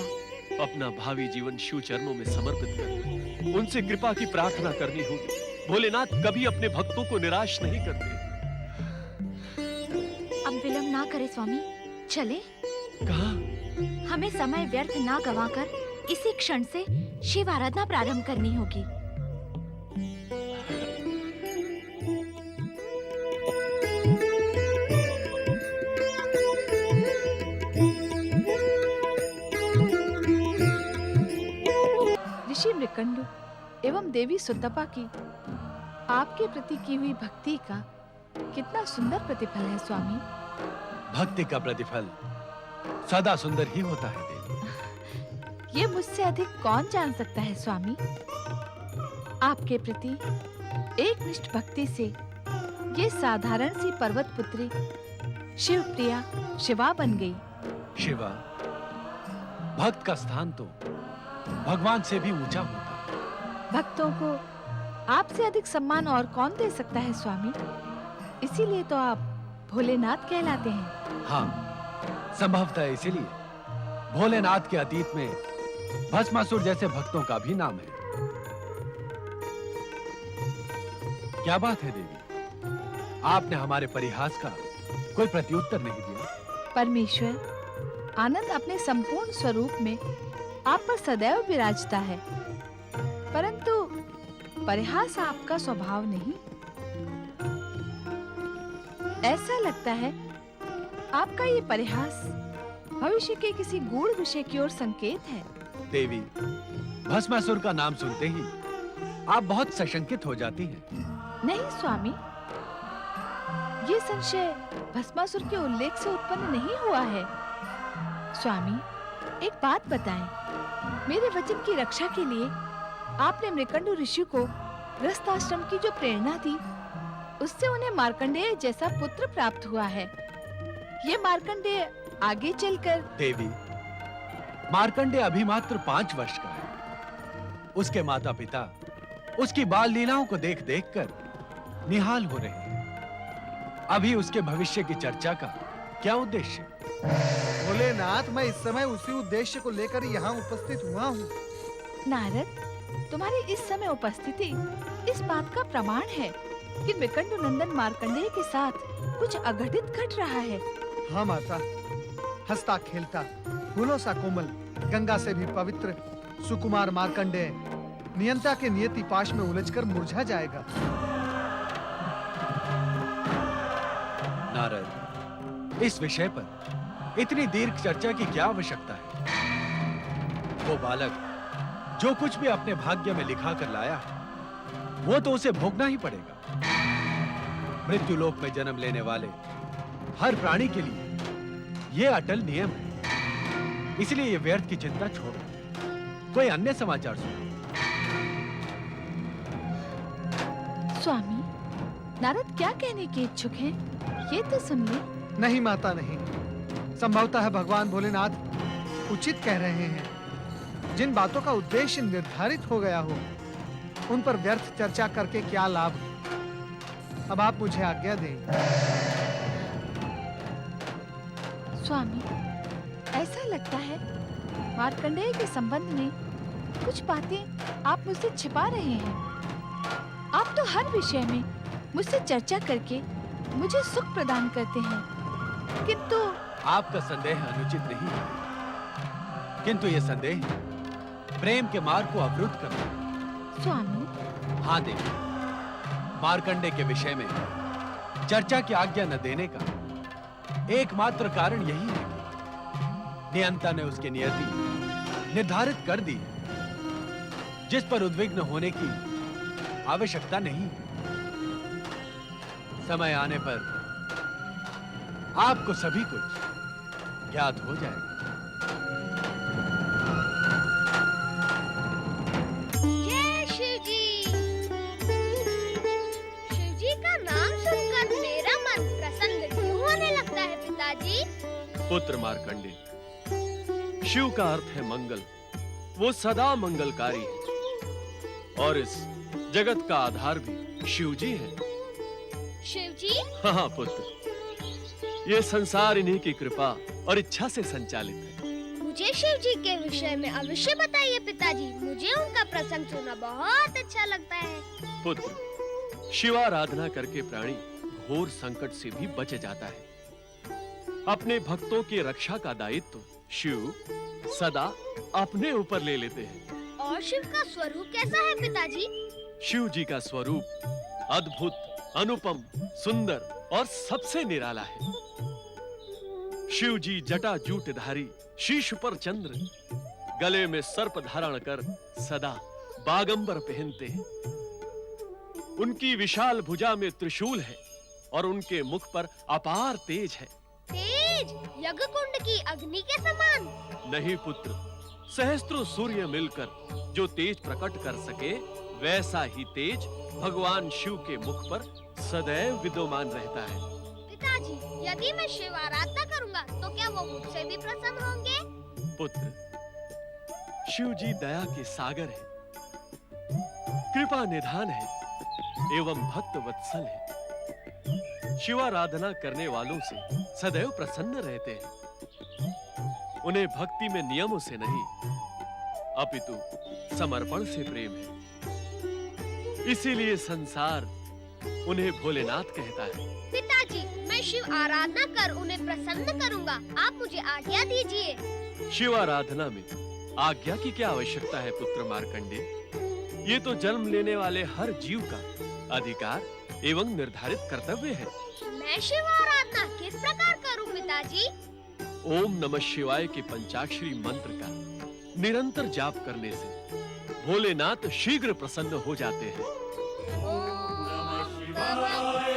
अपना भावी जीवन शिव चरणों में समर्पित कर उनसे कृपा की प्रार्थना करनी होगी। भोलेनाथ कभी अपने भक्तों को निराश नहीं करते। अब विलंब ना करें स्वामी, चले। कहाँ? हमें समय व्यर्थ ना गवाकर इसी क्षण से शिव आराधना प्रारंभ करनी होगी। ऋषि मृकंडु एवं देवी सुतपा की आपके प्रति की हुई भक्ति का कितना सुंदर प्रतिफल है स्वामी। भक्ति का प्रतिफल सदा सुंदर ही होता है देवी। ये मुझसे अधिक कौन जान सकता है स्वामी। आपके प्रति एकनिष्ठ भक्ति से ये साधारण सी पर्वत पुत्री शिव प्रिया शिवा बन गई। शिवा, भक्त का स्थान तो भगवान से भी ऊंचा होता है। भक्तों को आपसे अधिक सम्मान और कौन दे सकता है स्वामी। इसीलिए तो आप भोलेनाथ कहलाते हैं। हाँ, संभवतः इसीलिए भोलेनाथ के अतीत में भस्मासुर जैसे भक्तों का भी नाम है। क्या बात है देवी, आपने हमारे परिहास का कोई प्रत्युत्तर नहीं दिया। परमेश्वर, आनंद अपने संपूर्ण स्वरूप में आप पर सदैव विराजता है, परंतु परिहास आपका स्वभाव नहीं। ऐसा लगता है आपका ये परिहास भविष्य के किसी गूढ़ विषय की ओर संकेत है। देवी, भस्मासुर का नाम सुनते ही आप बहुत सशंकित हो जाती हैं। नहीं स्वामी, ये संशय भस्मासुर के उल्लेख से उत्पन्न नहीं हुआ है। स्वामी, एक बात बताएं, मेरे वचन की रक्षा के लिए आपने मृकंडु ऋषि को गृहस्थ आश्रम की जो प्रेरणा दी, उससे उन्हें मार्कंडेय जैसा पुत्र प्राप्त हुआ है। ये मार्कंडेय आगे चलकर देवी, मार्कंडेय अभी मात्र 5 वर्ष का है। उसके माता पिता उसकी बाल लीलाओं को देख देख कर निहाल हो रहे हैं। अभी उसके भविष्य की चर्चा का क्या उद्देश्य? भोलेनाथ, मैं इस समय उसी उद्देश्य को लेकर यहाँ उपस्थित हुआ हूँ। नारद, तुम्हारी इस समय उपस्थिति इस बात का प्रमाण है कि मृकंडु नंदन मार्कंडेय के साथ कुछ अघटित घट रहा है। हाँ माता, हंसता खेलता, फूलों सा कोमल, गंगा से भी पवित्र सुकुमार मार्कंडेय नियंता के नियति पाश में उलझकर मुरझा जाएगा। नारद, इस विषय पर इतनी दीर्घ चर्चा की क्या आवश्यकता है? वो बालक जो कुछ भी अपने भाग्य में लिखा कर लाया है, वो तो उसे भोगना ही पड़ेगा। मृत्युलोक में जन्म लेने वाले हर प्राणी के लिए ये अटल नियम है। इसलिए ये व्यर्थ की चिंता छोड़ो, कोई अन्य समाचार सुनो। स्वामी, नारद क्या कहने के इच्छुक हैं? ये तो सुन ले। नहीं माता, नहीं। संभवतः भगवान भोलेनाथ उचित कह रहे हैं। जिन बातों का उद्देश्य निर्धारित हो गया हो, उन पर व्यर्थ चर्चा करके क्या लाभ? अब आप मुझे आज्ञा दें। स्वामी, ऐसा लगता है मार्कंडेय के संबंध में कुछ बातें आप मुझसे छिपा रहे हैं। आप तो हर विषय में मुझसे चर्चा करके मुझे सुख प्रदान करते हैं, किंतु आपका संदेह अनुचित नहीं है, किंतु ये संदेह प्रेम के मार्ग को अवरुद्ध करता है। स्वामी, हाँ देवी, मार्कंडेय के विषय में चर्चा की आज्ञा न देने का एकमात्र कारण यही है कि नियंता ने उसकी नियति निर्धारित कर दी है, जिस पर उद्विग्न होने की आवश्यकता नहीं है। समय आने पर आपको सभी कुछ ज्ञात हो जाएगा। जय शिव जी। शिव जी का नाम सुनकर मेरा मन प्रसन्न क्यों होने लगता है पिताजी? पुत्र मार्कंडेय, शिव का अर्थ है मंगल। वो सदा मंगलकारी है और इस जगत का आधार भी शिव जी है। शिव जी? हाँ पुत्र, ये संसार इन्हीं की कृपा और इच्छा से संचालित है। मुझे शिव जी के विषय में अवश्य बताइए पिताजी। मुझे उनका प्रसंग सुनना बहुत अच्छा लगता है। पुत्र, शिवाराधना करके प्राणी घोर संकट से भी बच जाता है। अपने भक्तों की रक्षा का दायित्व शिव सदा अपने ऊपर ले लेते हैं। और शिव का स्वरूप कैसा है पिताजी? शिव जी का स्वरूप अद्भुत, अनुपम, सुंदर और सबसे निराला है। शिव जी जटा जूटधारी, शीश पर चंद्र, गले में सर्प धारण कर सदा बागंबर पहनते हैं। उनकी विशाल भुजा में त्रिशूल है और उनके मुख पर अपार तेज है। तेज? यज्ञ कुंड की अग्नि के समान? नहीं पुत्र, सहस्त्रों सूर्य मिलकर जो तेज प्रकट कर सके, वैसा ही तेज भगवान शिव के मुख पर सदैव विद्यमान रहता है। पिताजी, यदि मैं शिव आराधना करूंगा तो क्या वो मुझसे भी प्रसन्न होंगे? पुत्र, शिव जी दया के सागर है, कृपा निधान है एवं भक्त वत्सल है। शिवाराधना करने वालों से सदैव प्रसन्न रहते हैं। उन्हें भक्ति में नियमों से नहीं, अपितु समर्पण से प्रेम है। इसीलिए संसार उन्हें भोलेनाथ कहता है। पिताजी, मैं शिव आराधना कर उन्हें प्रसन्न करूंगा। आप मुझे आज्ञा दीजिए। शिव आराधना में आज्ञा की क्या आवश्यकता है पुत्र मार्कंडे? ये तो जन्म लेने वाले हर जीव का अधिकार एवं निर्धारित कर्तव्य है। मैं शिव आराधना किस प्रकार करूं पिताजी? ओम नमः शिवाय के पंचाक्षरी मंत्र का निरंतर जाप करने से भोलेनाथ शीघ्र प्रसन्न हो जाते हैं। ओम नमः शिवाय।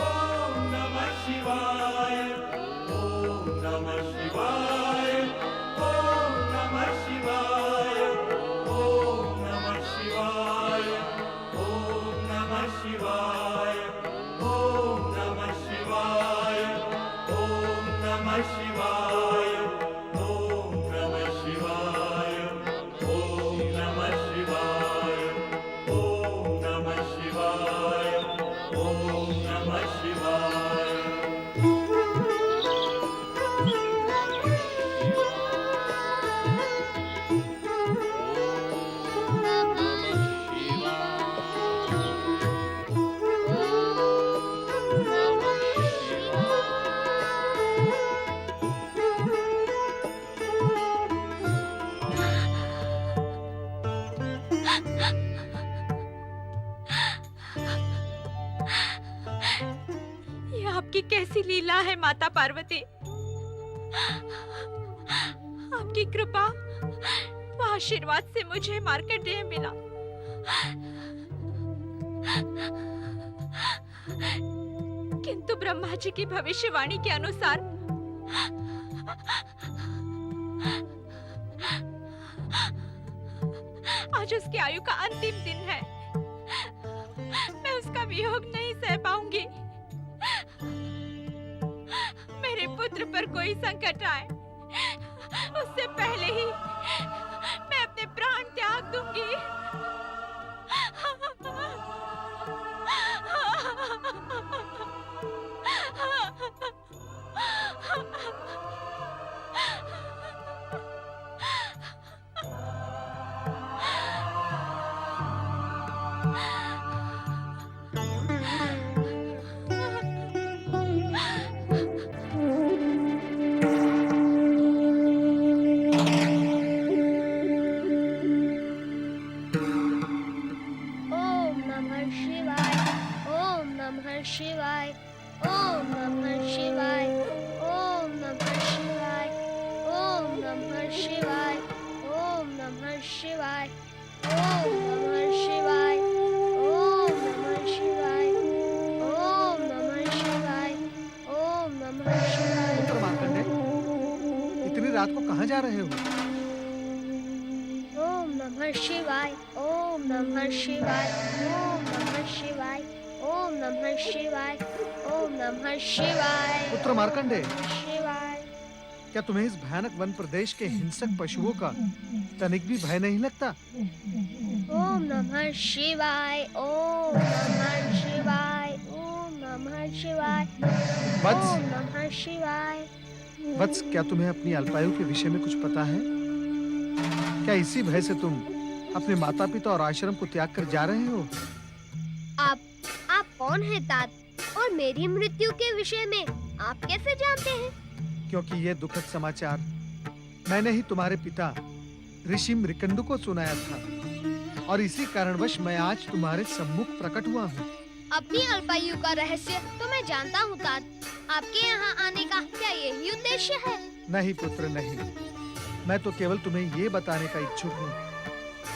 ओम नमः शिवाय। ओम नमः शिवाय। ओम नमः शिवाय। ओम नमः शिवाय। ओम नमः शिवाय। ओम नमः शिवाय। ओम नमः शिवाय। ओम नमः शिवाय। ओम नमः शिवाय। ओम नमः शिवाय। ओम नमः शिवाय। ये आपकी कैसी लीला है माता पार्वती। आपकी कृपा व आशीर्वाद से मुझे मार्कंडेय मिला। किंतु ब्रह्मा जी की भविष्यवाणी के अनुसार आज उसकी आयु का अंतिम दिन है। मैं उसका वियोग नहीं सह पाऊंगी। मेरे पुत्र पर कोई संकट आए उससे पहले ही मैं अपने प्राण त्याग दूंगी। ओम नमः शिवाय। ओम नमः शिवाय। ओम नमः शिवाय। ओम नमः शिवाय। ओम नमः शिवाय। ओम नमः शिवाय। ओम नमः शिवाय। ओम नमः शिवाय। ओम नमः शिवाय। ओम नमः शिवाय। पुत्र मार्कंडे, इतनी रात को कहाँ जा रहे हो? ओम नमः शिवाय। ओम नमः शिवाय। ओम नमः शिवाय। ओम नमः शिवाय। ओम नमः शिवाय। पुत्र मार्कंडे, शिवाय। क्या तुम्हें इस भयानक वन प्रदेश के हिंसक पशुओं का तनिक भी भय नहीं लगता? ओम नमः शिवाय। ओम नमः शिवाय। ओम नमः शिवाय। वत्स, ओम नमः शिवाय। वत्स, क्या तुम्हें अपनी अल्पायु के विषय में कुछ पता है? क्या इसी भय से तुम अपने माता पिता और आश्रम को त्याग कर जा रहे हो? आप कौन है तात? और मेरी मृत्यु के विषय में आप कैसे जानते हैं? क्योंकि ये दुखद समाचार मैंने ही तुम्हारे पिता ऋषि मृकंडु को सुनाया था और इसी कारणवश मैं आज तुम्हारे सम्मुख प्रकट हुआ हूँ। अपनी अल्पायु का रहस्य तो मैं जानता हूँ तात। आपके यहाँ आने का क्या यही उद्देश्य है? नहीं पुत्र नहीं, मैं तो केवल तुम्हें ये बताने का इच्छुक हूँ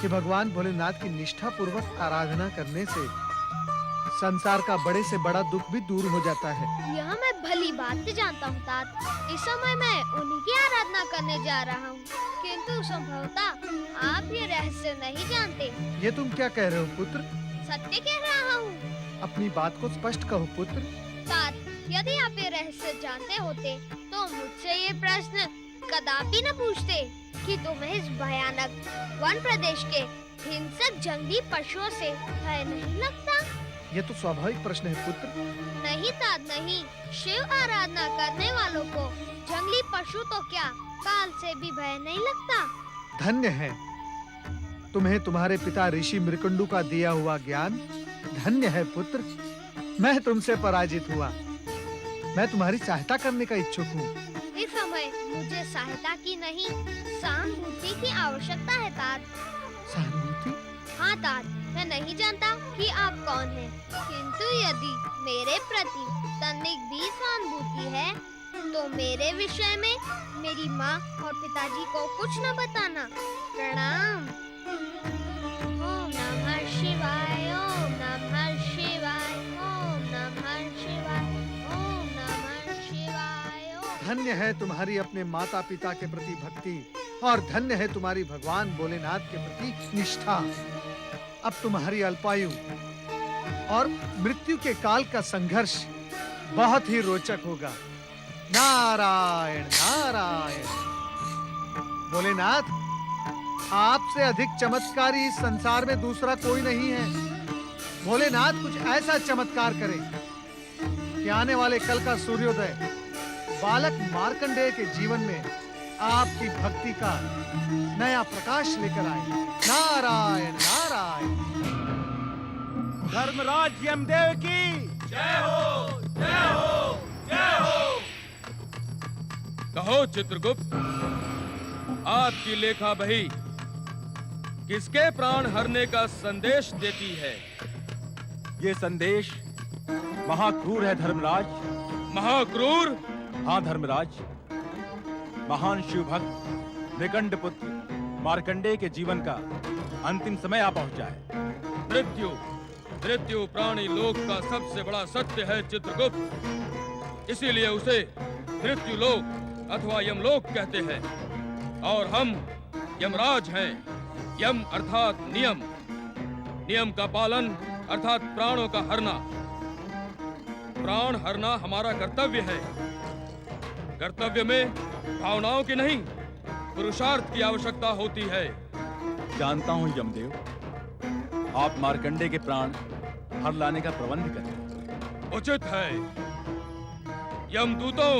कि भगवान भोलेनाथ की निष्ठा पूर्वक आराधना करने से संसार का बड़े से बड़ा दुख भी दूर हो जाता है। यह मैं भली बात से जानता हूँ तात। इस समय मैं उन्हीं की आराधना करने जा रहा हूँ, किंतु संभवतः आप ये रहस्य नहीं जानते। ये तुम क्या कह रहे हो पुत्र? सत्य कह रहा हूँ। अपनी बात को स्पष्ट कहो पुत्र। तात, यदि आप ये रहस्य जानते होते तो मुझसे ये प्रश्न कदापि न पूछते कि तुम्हें इस भयानक वन प्रदेश के हिंसक जंगली पशुओं से भय नहीं लगता। ये तो स्वाभाविक प्रश्न है पुत्र। नहीं तात नहीं, शिव आराधना करने वालों को जंगली पशु तो क्या काल से भी भय नहीं लगता। धन्य है तुम्हें तुम्हारे पिता ऋषि मृकंडू का दिया हुआ ज्ञान। धन्य है पुत्र, मैं तुमसे पराजित हुआ। मैं तुम्हारी सहायता करने का इच्छुक हूँ। इस समय मुझे सहायता की नहीं, सहानुभूति की आवश्यकता है तात। सहानुभूति? हाँ तात, मैं नहीं जानता कि आप कौन हैं, किंतु यदि मेरे प्रति तनिक भी सहानुभूति है तो मेरे विषय में मेरी माँ और पिताजी को कुछ न बताना। प्रणाम। ओम नमः शिवाय, ओम नमः शिवाय, ओम नमः शिवाय, ओम नमः शिवाय। धन्य है तुम्हारी अपने माता पिता के प्रति भक्ति और धन्य है तुम्हारी भगवान भोलेनाथ के प्रति निष्ठा। अब तुम्हारी अल्पायु और मृत्यु के काल का संघर्ष बहुत ही रोचक होगा। नारायण नारायण। भोलेनाथ, आपसे अधिक चमत्कारी इस संसार में दूसरा कोई नहीं है। भोलेनाथ कुछ ऐसा चमत्कार करें कि आने वाले कल का सूर्योदय बालक मार्कंडेय के जीवन में आपकी भक्ति का नया प्रकाश लेकर आए। नारायण नारायण। धर्मराज यमदेव की जय हो, जय हो, जय हो। कहो चित्रगुप्त, आपकी लेखा बही किसके प्राण हरने का संदेश देती है? ये संदेश महाक्रूर है धर्मराज। महाक्रूर? हाँ धर्मराज, महान शिव भक्त मृकंड पुत्र मार्कंडेय के जीवन का अंतिम समय आ पहुंचा है। मृत्यु मृत्यु प्राणी लोक का सबसे बड़ा सत्य है चित्रगुप्त, इसीलिए उसे मृत्यु लोक अथवा यमलोक कहते हैं। और हम यमराज हैं। यम अर्थात नियम, नियम का पालन अर्थात प्राणों का हरना। प्राण हरना हमारा कर्तव्य है। कर्तव्य में भावनाओं की नहीं, पुरुषार्थ की आवश्यकता होती है। जानता हूँ यमदेव, आप मार्कंडेय के प्राण हर लाने का प्रबंध करें। उचित है। यमदूतों,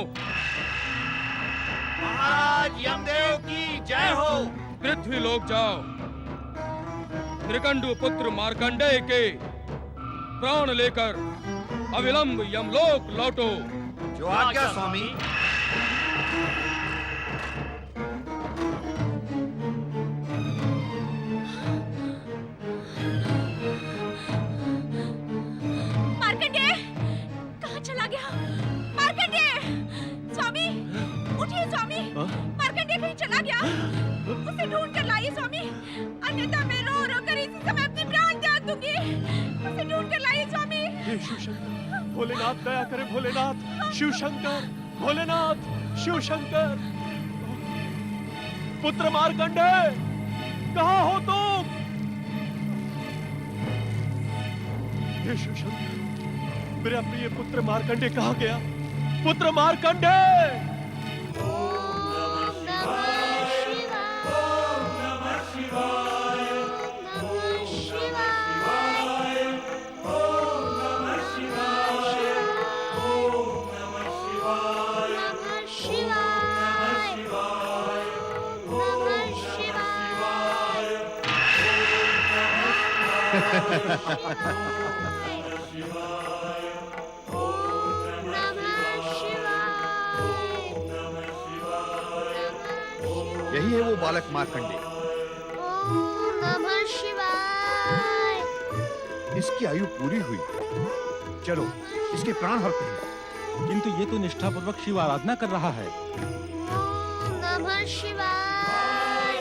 महाराज यमदेव की जय हो। पृथ्वी लोक जाओ, मृकंडु पुत्र मार्कंडेय के प्राण लेकर अविलंब यमलोक लौटो। जो आज्ञा स्वामी। मार्कंडेय कहाँ चला गया? मार्कंडेय, स्वामी उठिए स्वामी। मार्कंडेय कहीं चला गया, उसे ढूंढ कर लाइए स्वामी, अन्यथा मैं रो रो कर इसी समय अपने प्राण त्याग दूंगी। उसे ढूंढ कर लाइए स्वामी। हे शिव शंकर, भोलेनाथ दया करे। भोलेनाथ, शिव शंकर, भोलेनाथ, शिव शंकर। पुत्र मार्कंडेय, कहाँ हो तुम? हे शिव शंकर, मेरा प्रिय पुत्र मार्कंडेय कहाँ गया? पुत्र मार्कंडेय। यही है वो बालक मार्कंडेय। ओम नमः शिवाय। इसकी आयु पूरी हुई, चलो इसके प्राण हरते हैं। किंतु ये तो निष्ठापूर्वक शिव आराधना कर रहा है। ओम नमः शिवाय।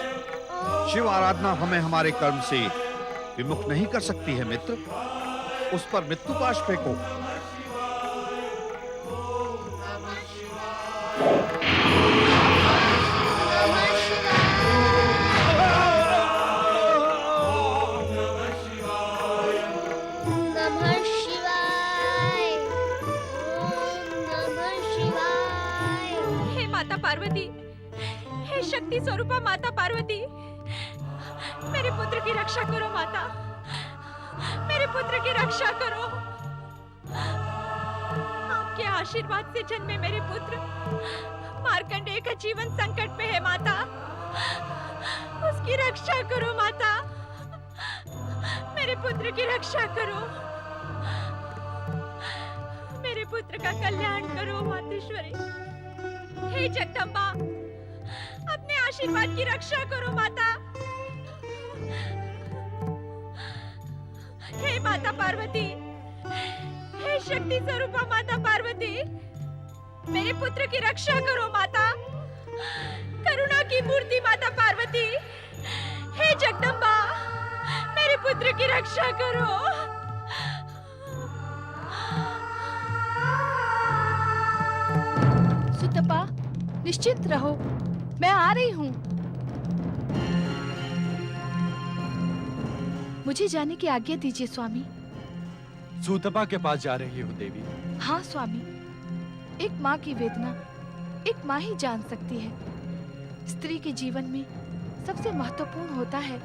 शिव आराधना हमें हमारे कर्म से विमुख नहीं कर सकती है मित्र। उस पर मृत्यु पाश फेंको। पार्वती, हे शक्ति स्वरूपा माता पार्वती, मेरे पुत्र की रक्षा करो माता। मेरे पुत्र की रक्षा करो। आपके आशीर्वाद से जन्मे मेरे पुत्र मार्कंडेय का जीवन संकट में है माता। उसकी रक्षा करो माता। मेरे पुत्र की रक्षा करो। मेरे पुत्र का कल्याण करो मातेश्वरी। हे जगदम्बा, अपने आशीर्वाद की रक्षा करो माता। हे माता पार्वती, हे शक्ति स्वरूपा माता पार्वती, मेरे पुत्र की रक्षा करो माता। करुणा की मूर्ति माता पार्वती, हे जगदम्बा, मेरे पुत्र की रक्षा करो। सुतपा, निश्चिंत रहो, मैं आ रही हूँ। मुझे जाने की आज्ञा दीजिए स्वामी। सूतपा के पास जा रही हो देवी? हाँ स्वामी, एक माँ की वेदना एक माँ ही जान सकती है। स्त्री के जीवन में सबसे महत्वपूर्ण होता है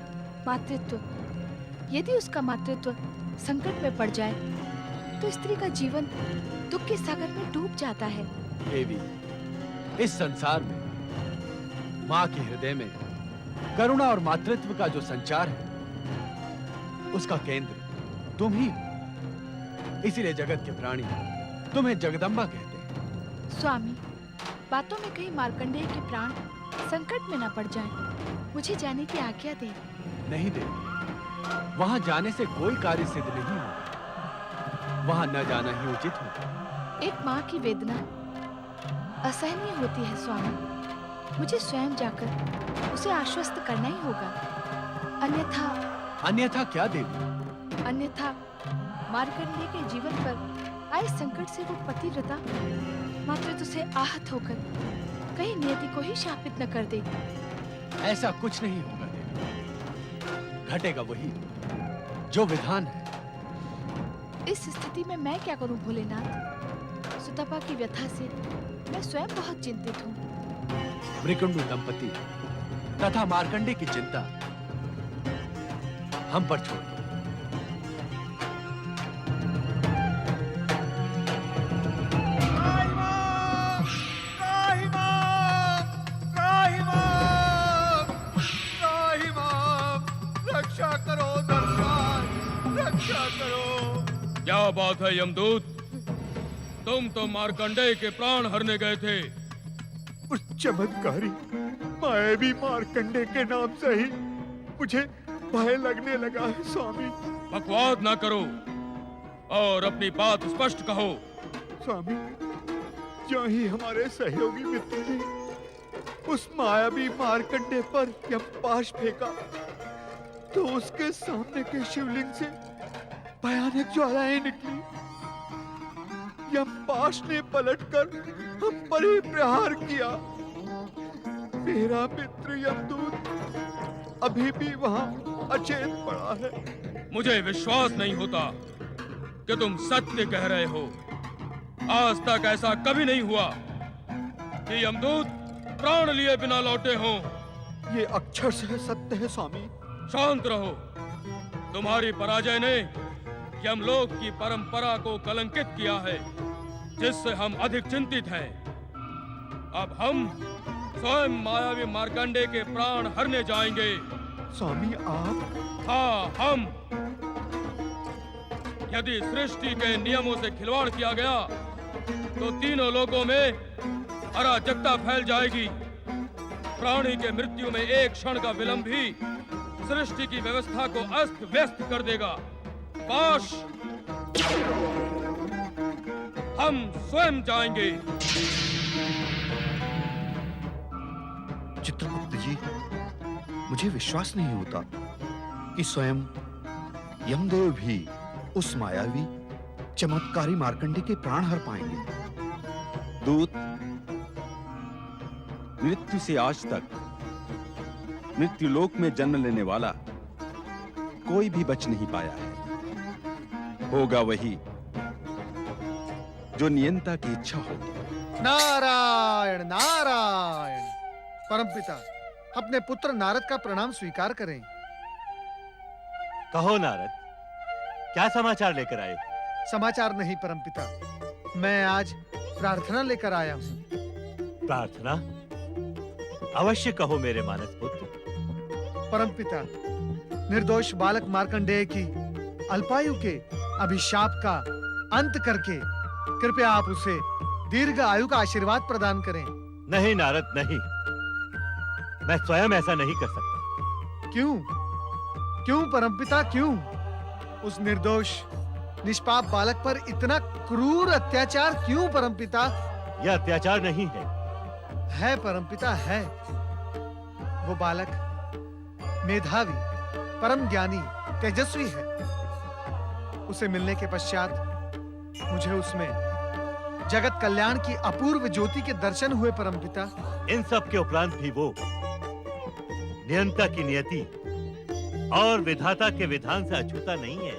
मातृत्व। यदि उसका मातृत्व संकट में पड़ जाए तो स्त्री का जीवन दुख के सागर में डूब जाता है। देवी, इस संसार में माँ के हृदय में करुणा और मातृत्व का जो संचार है उसका केंद्र तुम ही हो। इसीलिए जगत के प्राणी तुम्हें जगदम्बा कहते हैं। स्वामी, बातों में कहीं मार्कंडेय के प्राण संकट में न पड़ जाएं। मुझे जाने की आज्ञा दे। नहीं देवी, वहां जाने से कोई कार्य सिद्ध नहीं होगा। वहां न जाना ही उचित हो। एक माँ की वेदना असहनीय होती है स्वामी। मुझे स्वयं जाकर उसे आश्वस्त करना ही होगा। अन्यथा क्या देवी? अन्यथा मार्कंडेय के जीवन पर आए संकट से वो पतिव्रता मातृत्व से आहत होकर कहीं नियति को ही शापित न कर दे। ऐसा कुछ नहीं होगा देवी। घटेगा वही जो विधान है। इस स्थिति में मैं क्या करूं भोलेनाथ? सुतपा की व्यथा से मैं स्वयं बहुत चिंतित हूँ। मृकंडू दंपति तथा मार्कंडेय की चिंता हम पर छोड़ दो। रक्षा करो दर्शन, रक्षा करो। क्या बात है यमदूत, तुम तो मार्कंडेय के प्राण हरने गए थे। उस चमत्कारी मायावी मार्कंडेय के नाम से ही मुझे भय लगने लगा है स्वामी। बकवाद ना करो और अपनी बात स्पष्ट कहो। स्वामी, जो ही हमारे सहयोगी मित्र ने उस मायावी मार्कंडेय पर यमपाश फेंका तो उसके सामने के शिवलिंग से भयानक ज्वालाएं निकली। यमपाश ने पलटकर हम पर ही प्रहार किया। मेरा मित्र यमदूत अभी भी वहां अचेत पड़ा है। मुझे विश्वास नहीं होता कि तुम सत्य कह रहे हो। आज तक ऐसा कभी नहीं हुआ कि यमदूत प्राण लिए बिना लौटे हों। ये अक्षर से सत्य है स्वामी। शांत रहो। तुम्हारी पराजय ने यमलोक की परंपरा को कलंकित किया है, जिससे हम अधिक चिंतित हैं। अब हम स्वयं मायावी मार्कंडेय के प्राण हरने जाएंगे। स्वामी आप? हाँ, हम। यदि सृष्टि के नियमों से खिलवाड़ किया गया तो तीनों लोकों में अराजकता फैल जाएगी। प्राणी के मृत्यु में एक क्षण का विलंब भी सृष्टि की व्यवस्था को अस्त व्यस्त कर देगा। पाश, हम स्वयं जाएंगे। चित्रगुप्त जी, मुझे विश्वास नहीं होता कि स्वयं यमदेव भी उस मायावी चमत्कारी मार्कंडेय के प्राण हर पाएंगे। दूत, मृत्यु से आज तक मृत्युलोक में जन्म लेने वाला कोई भी बच नहीं पाया है। होगा वही जो नियंता की इच्छा होगी। नारायण नारायण। परमपिता, अपने पुत्र नारद का प्रणाम स्वीकार करें। कहो नारद, क्या समाचार लेकर आए? समाचार नहीं परमपिता, मैं आज प्रार्थना लेकर आया हूँ। प्रार्थना? अवश्य कहो मेरे मानस पुत्र। परमपिता, निर्दोष बालक मार्कंडेय की अल्पायु के अभिशाप का अंत करके कृपया आप उसे दीर्घ आयु का आशीर्वाद प्रदान करें। नहीं नारद, नहीं। मैं स्वयं ऐसा नहीं कर सकता। क्यों? क्यों परमपिता, क्यों? उस निर्दोष निष्पाप बालक पर इतना क्रूर अत्याचार क्यों परमपिता? यह अत्याचार नहीं है। है परमपिता, है। वो बालक मेधावी, परम ज्ञानी, तेजस्वी है। उसे मिलने के पश्चात मुझे उसमें जगत कल्याण की अपूर्व ज्योति के दर्शन हुए परमपिता। इन सब के उपरांत भी वो नियंता की नियति और विधाता के विधान से अछूता नहीं है।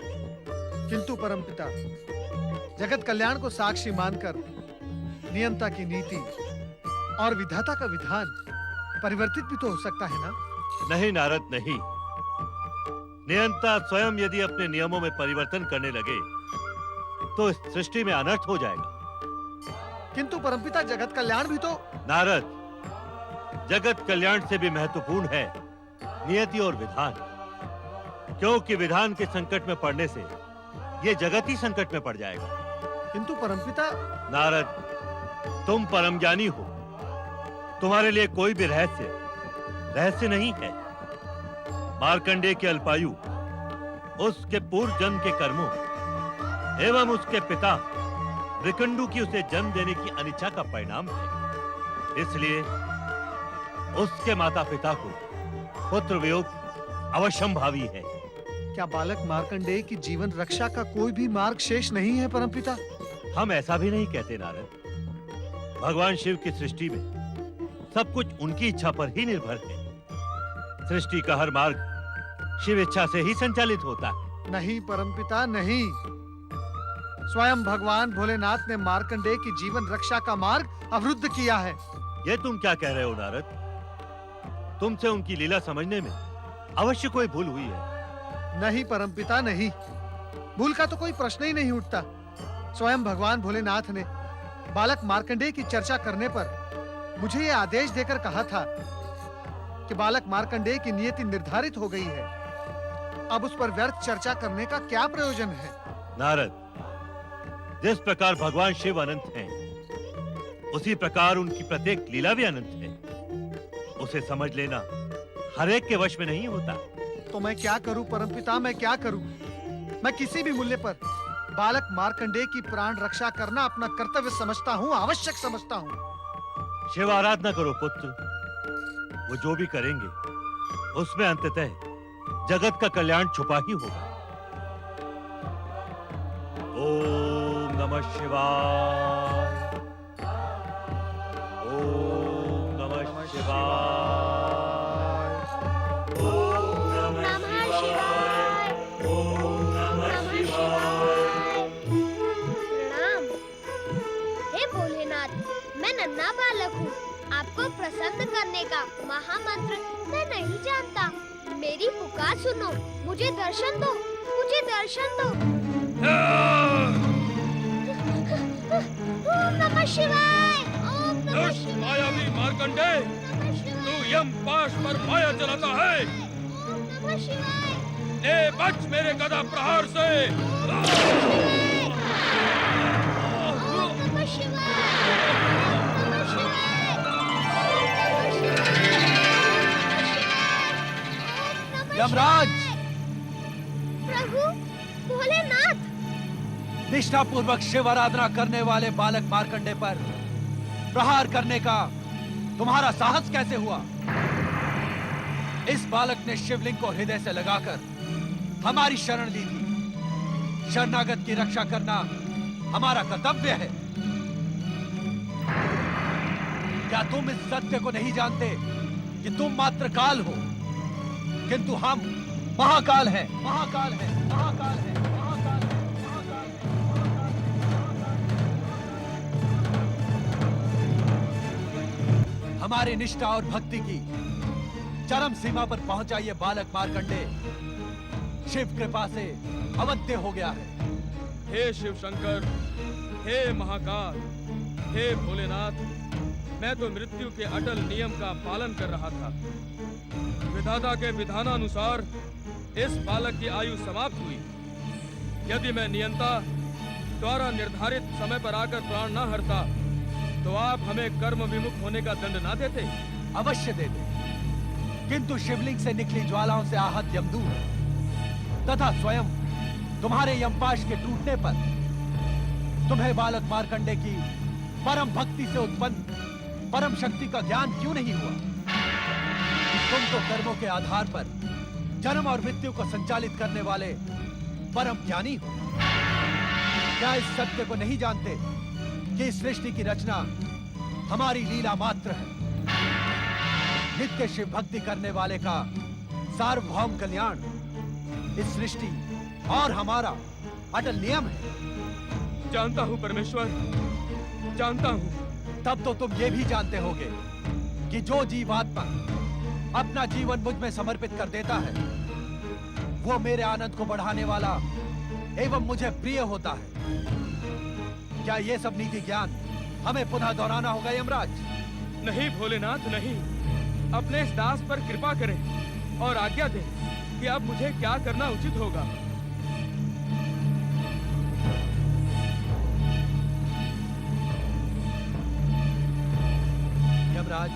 किंतु परमपिता, जगत कल्याण को साक्षी मानकर नियंता की नीति और विधाता का विधान परिवर्तित भी तो हो सकता है ना? नहीं नारद, नहीं। नियंता स्वयं यदि अपने नियमों में परिवर्तन करने लगे तो इस सृष्टि में अनर्थ हो जाएगा। किंतु परमपिता, जगत कल्याण भी तो। नारद, जगत कल्याण से भी महत्वपूर्ण है नियति और विधान, क्योंकि विधान के संकट में पड़ने से ये जगत ही संकट में पड़ जाएगा। किंतु परमपिता। नारद, तुम परम ज्ञानी हो, तुम्हारे लिए कोई भी रहस्य नहीं है। मार्कंडेय के अल्पायु उसके पूर्व जन्म के कर्मों एवं उसके पिता मृकंडू की उसे जन्म देने की अनिच्छा का परिणाम है। इसलिए उसके माता पिता को पुत्र वियोग अवश्यंभावी है। क्या बालक मार्कंडेय की जीवन रक्षा का कोई भी मार्ग शेष नहीं है परमपिता? हम ऐसा भी नहीं कहते नारद। भगवान शिव की सृष्टि में सब कुछ उनकी इच्छा पर ही निर्भर है। सृष्टि का हर मार्ग शिव इच्छा से ही संचालित होता है। नहीं परमपिता, नहीं। स्वयं भगवान भोलेनाथ ने मार्कंडेय की जीवन रक्षा का मार्ग अवरुद्ध किया है। ये तुम क्या कह रहे हो नारद? तुमसे उनकी लीला समझने में अवश्य कोई भूल हुई है। नहीं परमपिता, नहीं। भूल का तो कोई प्रश्न ही नहीं उठता। स्वयं भगवान भोलेनाथ ने बालक मार्कंडेय की चर्चा करने पर मुझे यह आदेश देकर कहा था कि बालक मार्कंडेय की नियति निर्धारित हो गई है। अब उस पर व्यर्थ चर्चा करने का क्या प्रयोजन है? नारद, जिस प्रकार भगवान शिव अनंत हैं, उसी प्रकार उनकी प्रत्येक लीला भी अनंत है। उसे समझ लेना हर एक के वश में नहीं होता। तो मैं क्या करूं परमपिता, मैं क्या करूं? मैं किसी भी मूल्य पर बालक मार्कंडेय की प्राण रक्षा करना अपना कर्तव्य समझता हूं, आवश्यक समझता हूं। शिव आराधना करो पुत्र। वो जो भी करेंगे उसमें अंततः जगत का कल्याण छुपा ही होगा। ओम नमः शिवाय। ओम नमः शिवाय। ओम नमः शिवाय। ओम नमः शिवाय। प्रणाम। हे भोलेनाथ, मैं नन्हा बालक हूँ। आपको प्रसन्न करने का महामंत्र मैं नहीं जानता। मेरी पुकार सुनो, मुझे दर्शन दो, मुझे दर्शन दो। ओम नमः शिवाय। ओम नमः शिवाय। मायावी मार्कंडेय, तू यम पाश पर माया चलाता है। ओम नमः शिवाय। ए बच मेरे गदा प्रहार से। ओम नमः शिवाय। ओम नमः शिवाय। यमराज! प्रभु भोलेनाथ! निष्ठा पूर्वक शिव आराधना करने वाले बालक मार्कंडेय पर प्रहार करने का तुम्हारा साहस कैसे हुआ? इस बालक ने शिवलिंग को हृदय से लगाकर हमारी शरण ली थी। शरणागत की रक्षा करना हमारा कर्तव्य है। क्या तुम इस सत्य को नहीं जानते कि तुम मात्र काल हो, किंतु हम महाकाल हैं, महाकाल हैं, महाकाल हैं, महाकाल हैं, महाकाल हैं। हमारी निष्ठा और भक्ति की चरम सीमा पर पहुंचा ये बालक मार्कंडेय शिव कृपा से अवध्य हो गया है। हे शिव शंकर, हे महाकाल, हे भोलेनाथ, मैं तो मृत्यु के अटल नियम का पालन कर रहा था। विधाता के विधानानुसार इस बालक की आयु समाप्त हुई। यदि मैं नियंता द्वारा निर्धारित समय पर आकर प्राण न हरता तो आप हमें कर्म विमुख होने का दंड ना देते। अवश्य देते, किंतु शिवलिंग से निकली ज्वालाओं से आहत यमदूत तथा स्वयं तुम्हारे यमपाश के टूटने पर तुम्हें बालक मार्कंडे की परम भक्ति से उत्पन्न परम शक्ति का ज्ञान क्यों नहीं हुआ? तुम तो कर्मों के आधार पर जन्म और मृत्यु को संचालित करने वाले परम ज्ञानी हो। क्या इस सत्य को नहीं जानते कि इस सृष्टि की रचना हमारी लीला मात्र है? नित्य शिव भक्ति करने वाले का सार्वभौम कल्याण इस सृष्टि और हमारा अटल नियम है। जानता हूँ परमेश्वर, जानता हूँ। तब तो तुम ये भी जानते होगे कि जो जीवात्मा अपना जीवन मुझ में समर्पित कर देता है वो मेरे आनंद को बढ़ाने वाला एवं मुझे प्रिय होता है। क्या ये सब नीति ज्ञान हमें पुनः दोहराना होगा यमराज? नहीं भोलेनाथ, नहीं। अपने इस दास पर कृपा करें और आज्ञा दें कि अब मुझे क्या करना उचित होगा। यमराज,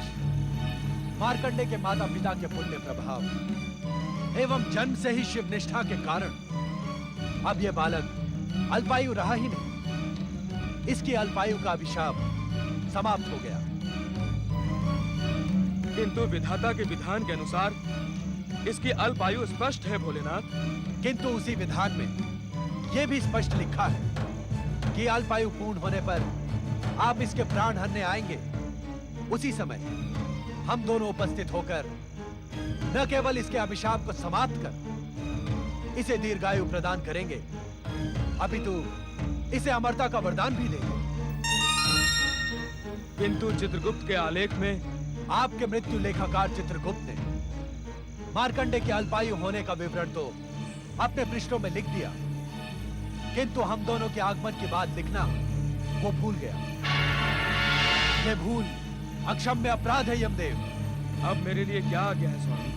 मार्कंडे के माता पिता के पुण्य प्रभाव एवं जन्म से ही शिव निष्ठा के कारण अब यह बालक अल्पायु रहा ही नहीं। इसकी अल्पायु का अभिशाप समाप्त हो गया। किंतु विधाता के विधान के अनुसार इसकी अल्पायु स्पष्ट है भोलेनाथ। किंतु उसी विधान में यह भी स्पष्ट लिखा है कि अल्पायु पूर्ण होने पर आप इसके प्राण हरने आएंगे। उसी समय हम दोनों उपस्थित होकर न केवल इसके अभिशाप को समाप्त कर इसे दीर्घायु प्रदान करेंगे, अपितु इसे अमरता का वरदान भी देंगे। किंतु चित्रगुप्त के आलेख में आपके मृत्यु लेखाकार चित्रगुप्त ने मार्कंडे के अल्पायु होने का विवरण तो अपने पृष्ठों में लिख दिया, किंतु हम दोनों के आगमन की बात लिखना वो भूल गया। ये भूल अक्षम्य अपराध है यमदेव। अब मेरे लिए क्या आज्ञा है स्वामी?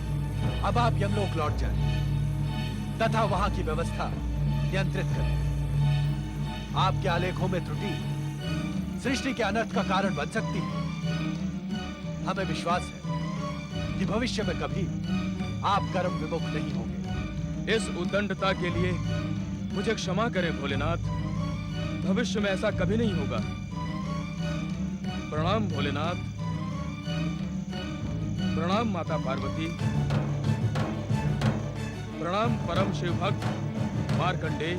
अब आप यमलोक लौट जाएं तथा वहां की व्यवस्था नियंत्रित करें। आपके आलेखों में त्रुटि सृष्टि के अनर्थ का कारण बन सकती है। हमें विश्वास है कि भविष्य में कभी आप कर्म विमुख नहीं होंगे। इस उद्दंडता के लिए मुझे क्षमा करें भोलेनाथ। भविष्य में ऐसा कभी नहीं होगा। प्रणाम भोलेनाथ, प्रणाम माता पार्वती, प्रणाम परम शिव भक्त मार्कंडे।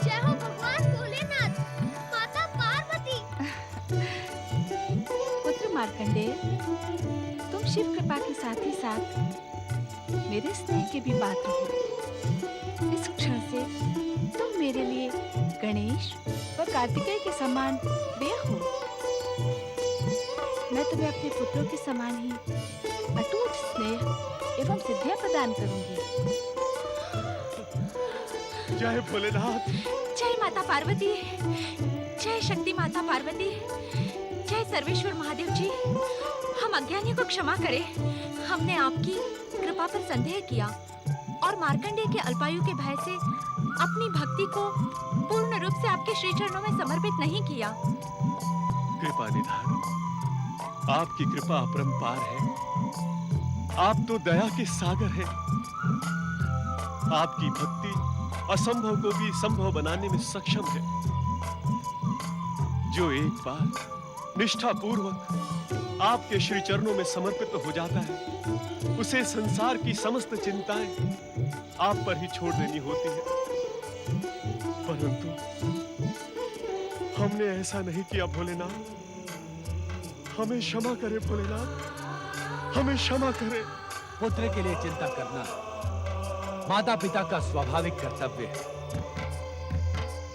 जय हो भगवान भोलेनाथ, माता पार्वती। पुत्र मार्कंडे, तुम शिव कृपा के साथ ही साथ मेरे स्नेह के भी पात्र हो। इस क्षण से तुम मेरे लिए गणेश व कार्तिकेय के समान प्रिय हो। मैं तुम्हें अपने पुत्रों के समान ही अटूट स्नेह एवं सिद्धियां प्रदान करूंगी। जय भोलेनाथ। जय माता पार्वती, जय शक्ति माता पार्वती, जय सर्वेश्वर महादेव जी। हम अज्ञानियों को क्षमा करें। हमने आपकी कृपा पर संदेह किया और मार्कंडेय के अल्पायु के भय से अपनी भक्ति को पूर्ण रूप से आपके श्री चरणों में समर्पित नहीं किया। कृपा निधान, आपकी कृपा अपरंपार है। आप तो दया के सागर हैं। आपकी भक्ति असंभव को भी संभव बनाने में सक्षम है। जो एक बार निष्ठा पूर्वक आपके श्री चरणों में समर्पित हो जाता है, उसे संसार की समस्त चिंताएं आप पर ही छोड़ देनी होती है। परंतु हमने ऐसा नहीं किया भोलेनाथ। हमें क्षमा करे भोलेनाथ, हमें क्षमा करे। पुत्र के लिए चिंता करना माता पिता का स्वाभाविक कर्तव्य है,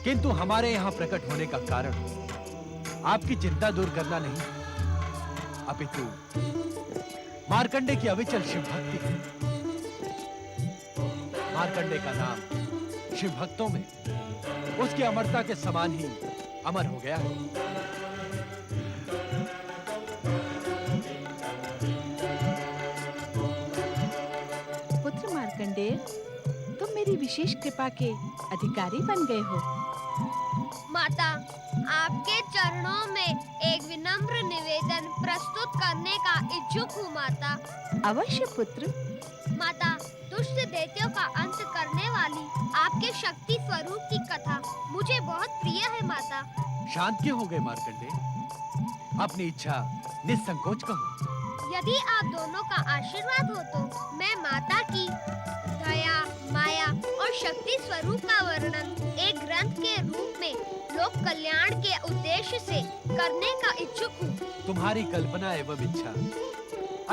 किंतु हमारे यहाँ प्रकट होने का कारण आपकी चिंता दूर करना नहीं, अपितु मार्कंडे की अविचल शिव भक्ति है। मार्कंडे का नाम शिव भक्तों में उसकी अमरता के समान ही अमर हो गया है। पुत्र मार्कंडेय, तुम मेरी विशेष कृपा के अधिकारी बन गए हो। माता, आपके चरणों में एक विनम्र निवेदन प्रस्तुत करने का इच्छुक हूँ माता। अवश्य पुत्र। माता, दुष्ट दैत्यों का अंत करने वाली आपके शक्ति स्वरूप की कथा मुझे बहुत प्रिय है माता। शांत क्यों हो गए मार्कंडे? अपनी इच्छा निसंकोच कहो। यदि आप दोनों का आशीर्वाद हो तो मैं माता की दया, माया और शक्ति स्वरूप का वर्णन एक ग्रंथ के रूप में लोक कल्याण के उद्देश्य से करने का इच्छुक हूँ। तुम्हारी कल्पना एवं इच्छा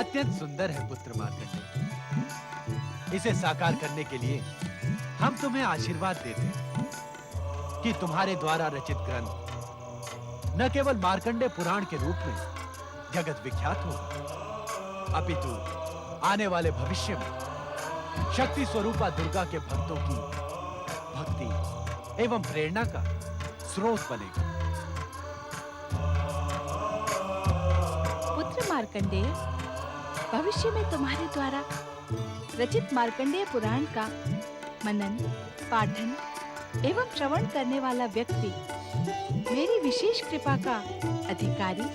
अत्यंत सुंदर है पुत्र मार्कंडे। इसे साकार करने के लिए हम तुम्हें आशीर्वाद देते हैं कि तुम्हारे द्वारा रचित ग्रंथ न केवल मार्कंडे पुराण के रूप में जगत विख्यात होगा, अपितु आने वाले भविष्य में शक्ति स्वरूपा दुर्गा के भक्तों की भक्ति एवं प्रेरणा का स्रोत बनेगा। पुत्र मार्कंडेय, भविष्य में तुम्हारे द्वारा रचित मार्कंडेय पुराण का मनन, पाठन एवं श्रवण करने वाला व्यक्ति मेरी विशेष कृपा का अधिकारी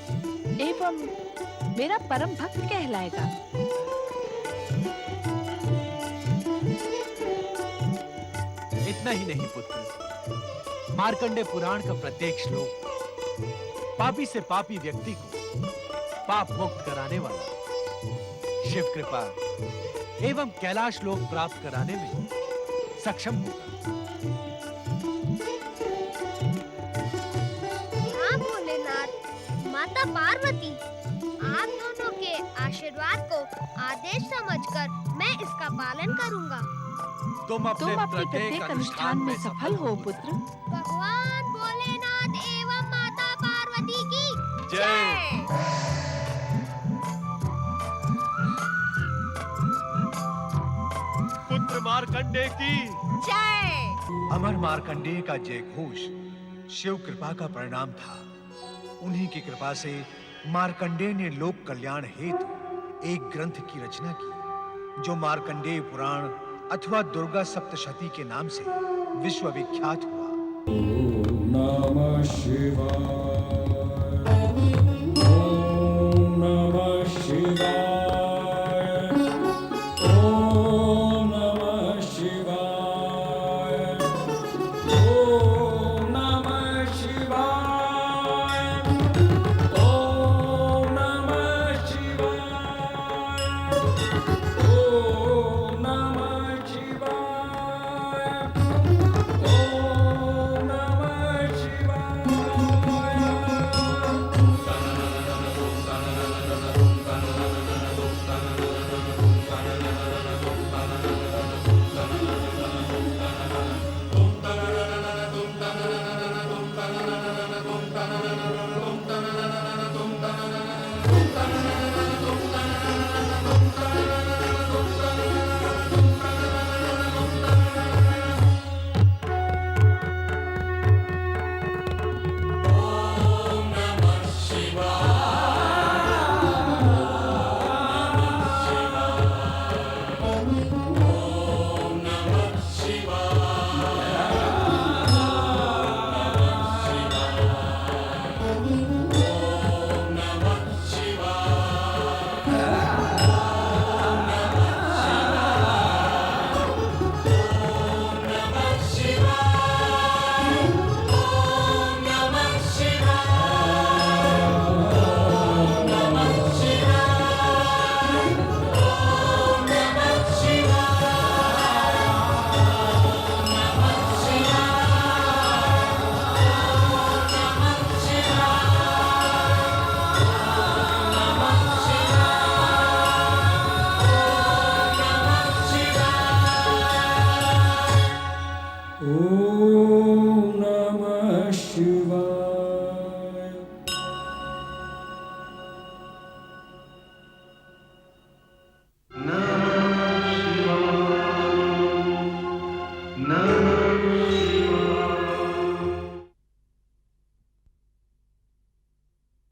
एवं मेरा परम भक्त कहलाएगा। इतना ही नहीं पुत्र, मार्कंडे पुराण का प्रत्येक श्लोक पापी से पापी व्यक्ति को पाप मुक्त कराने वाला, शिव कृपा एवं कैलाश लोक प्राप्त कराने में सक्षम होगा। हाँ भोलेनाथ, माता पार्वती, आप दोनों के आशीर्वाद को आदेश समझकर मैं इसका पालन करूंगा। तुम अपने प्रत्येक अनुष्ठान में सफल हो पुत्र। भगवान भोलेनाथ एवं माता पार्वती की जय। पुत्र मार्कंडे की जय। अमर मार्कंडेय का जय घोष शिव कृपा का परिणाम था। उन्हीं की कृपा से मार्कंडेय ने लोक कल्याण हेतु एक ग्रंथ की रचना की, जो मार्कंडेय पुराण अथवा दुर्गा सप्तशती के नाम से विश्व विख्यात हुआ। ओम नमः शिवाय।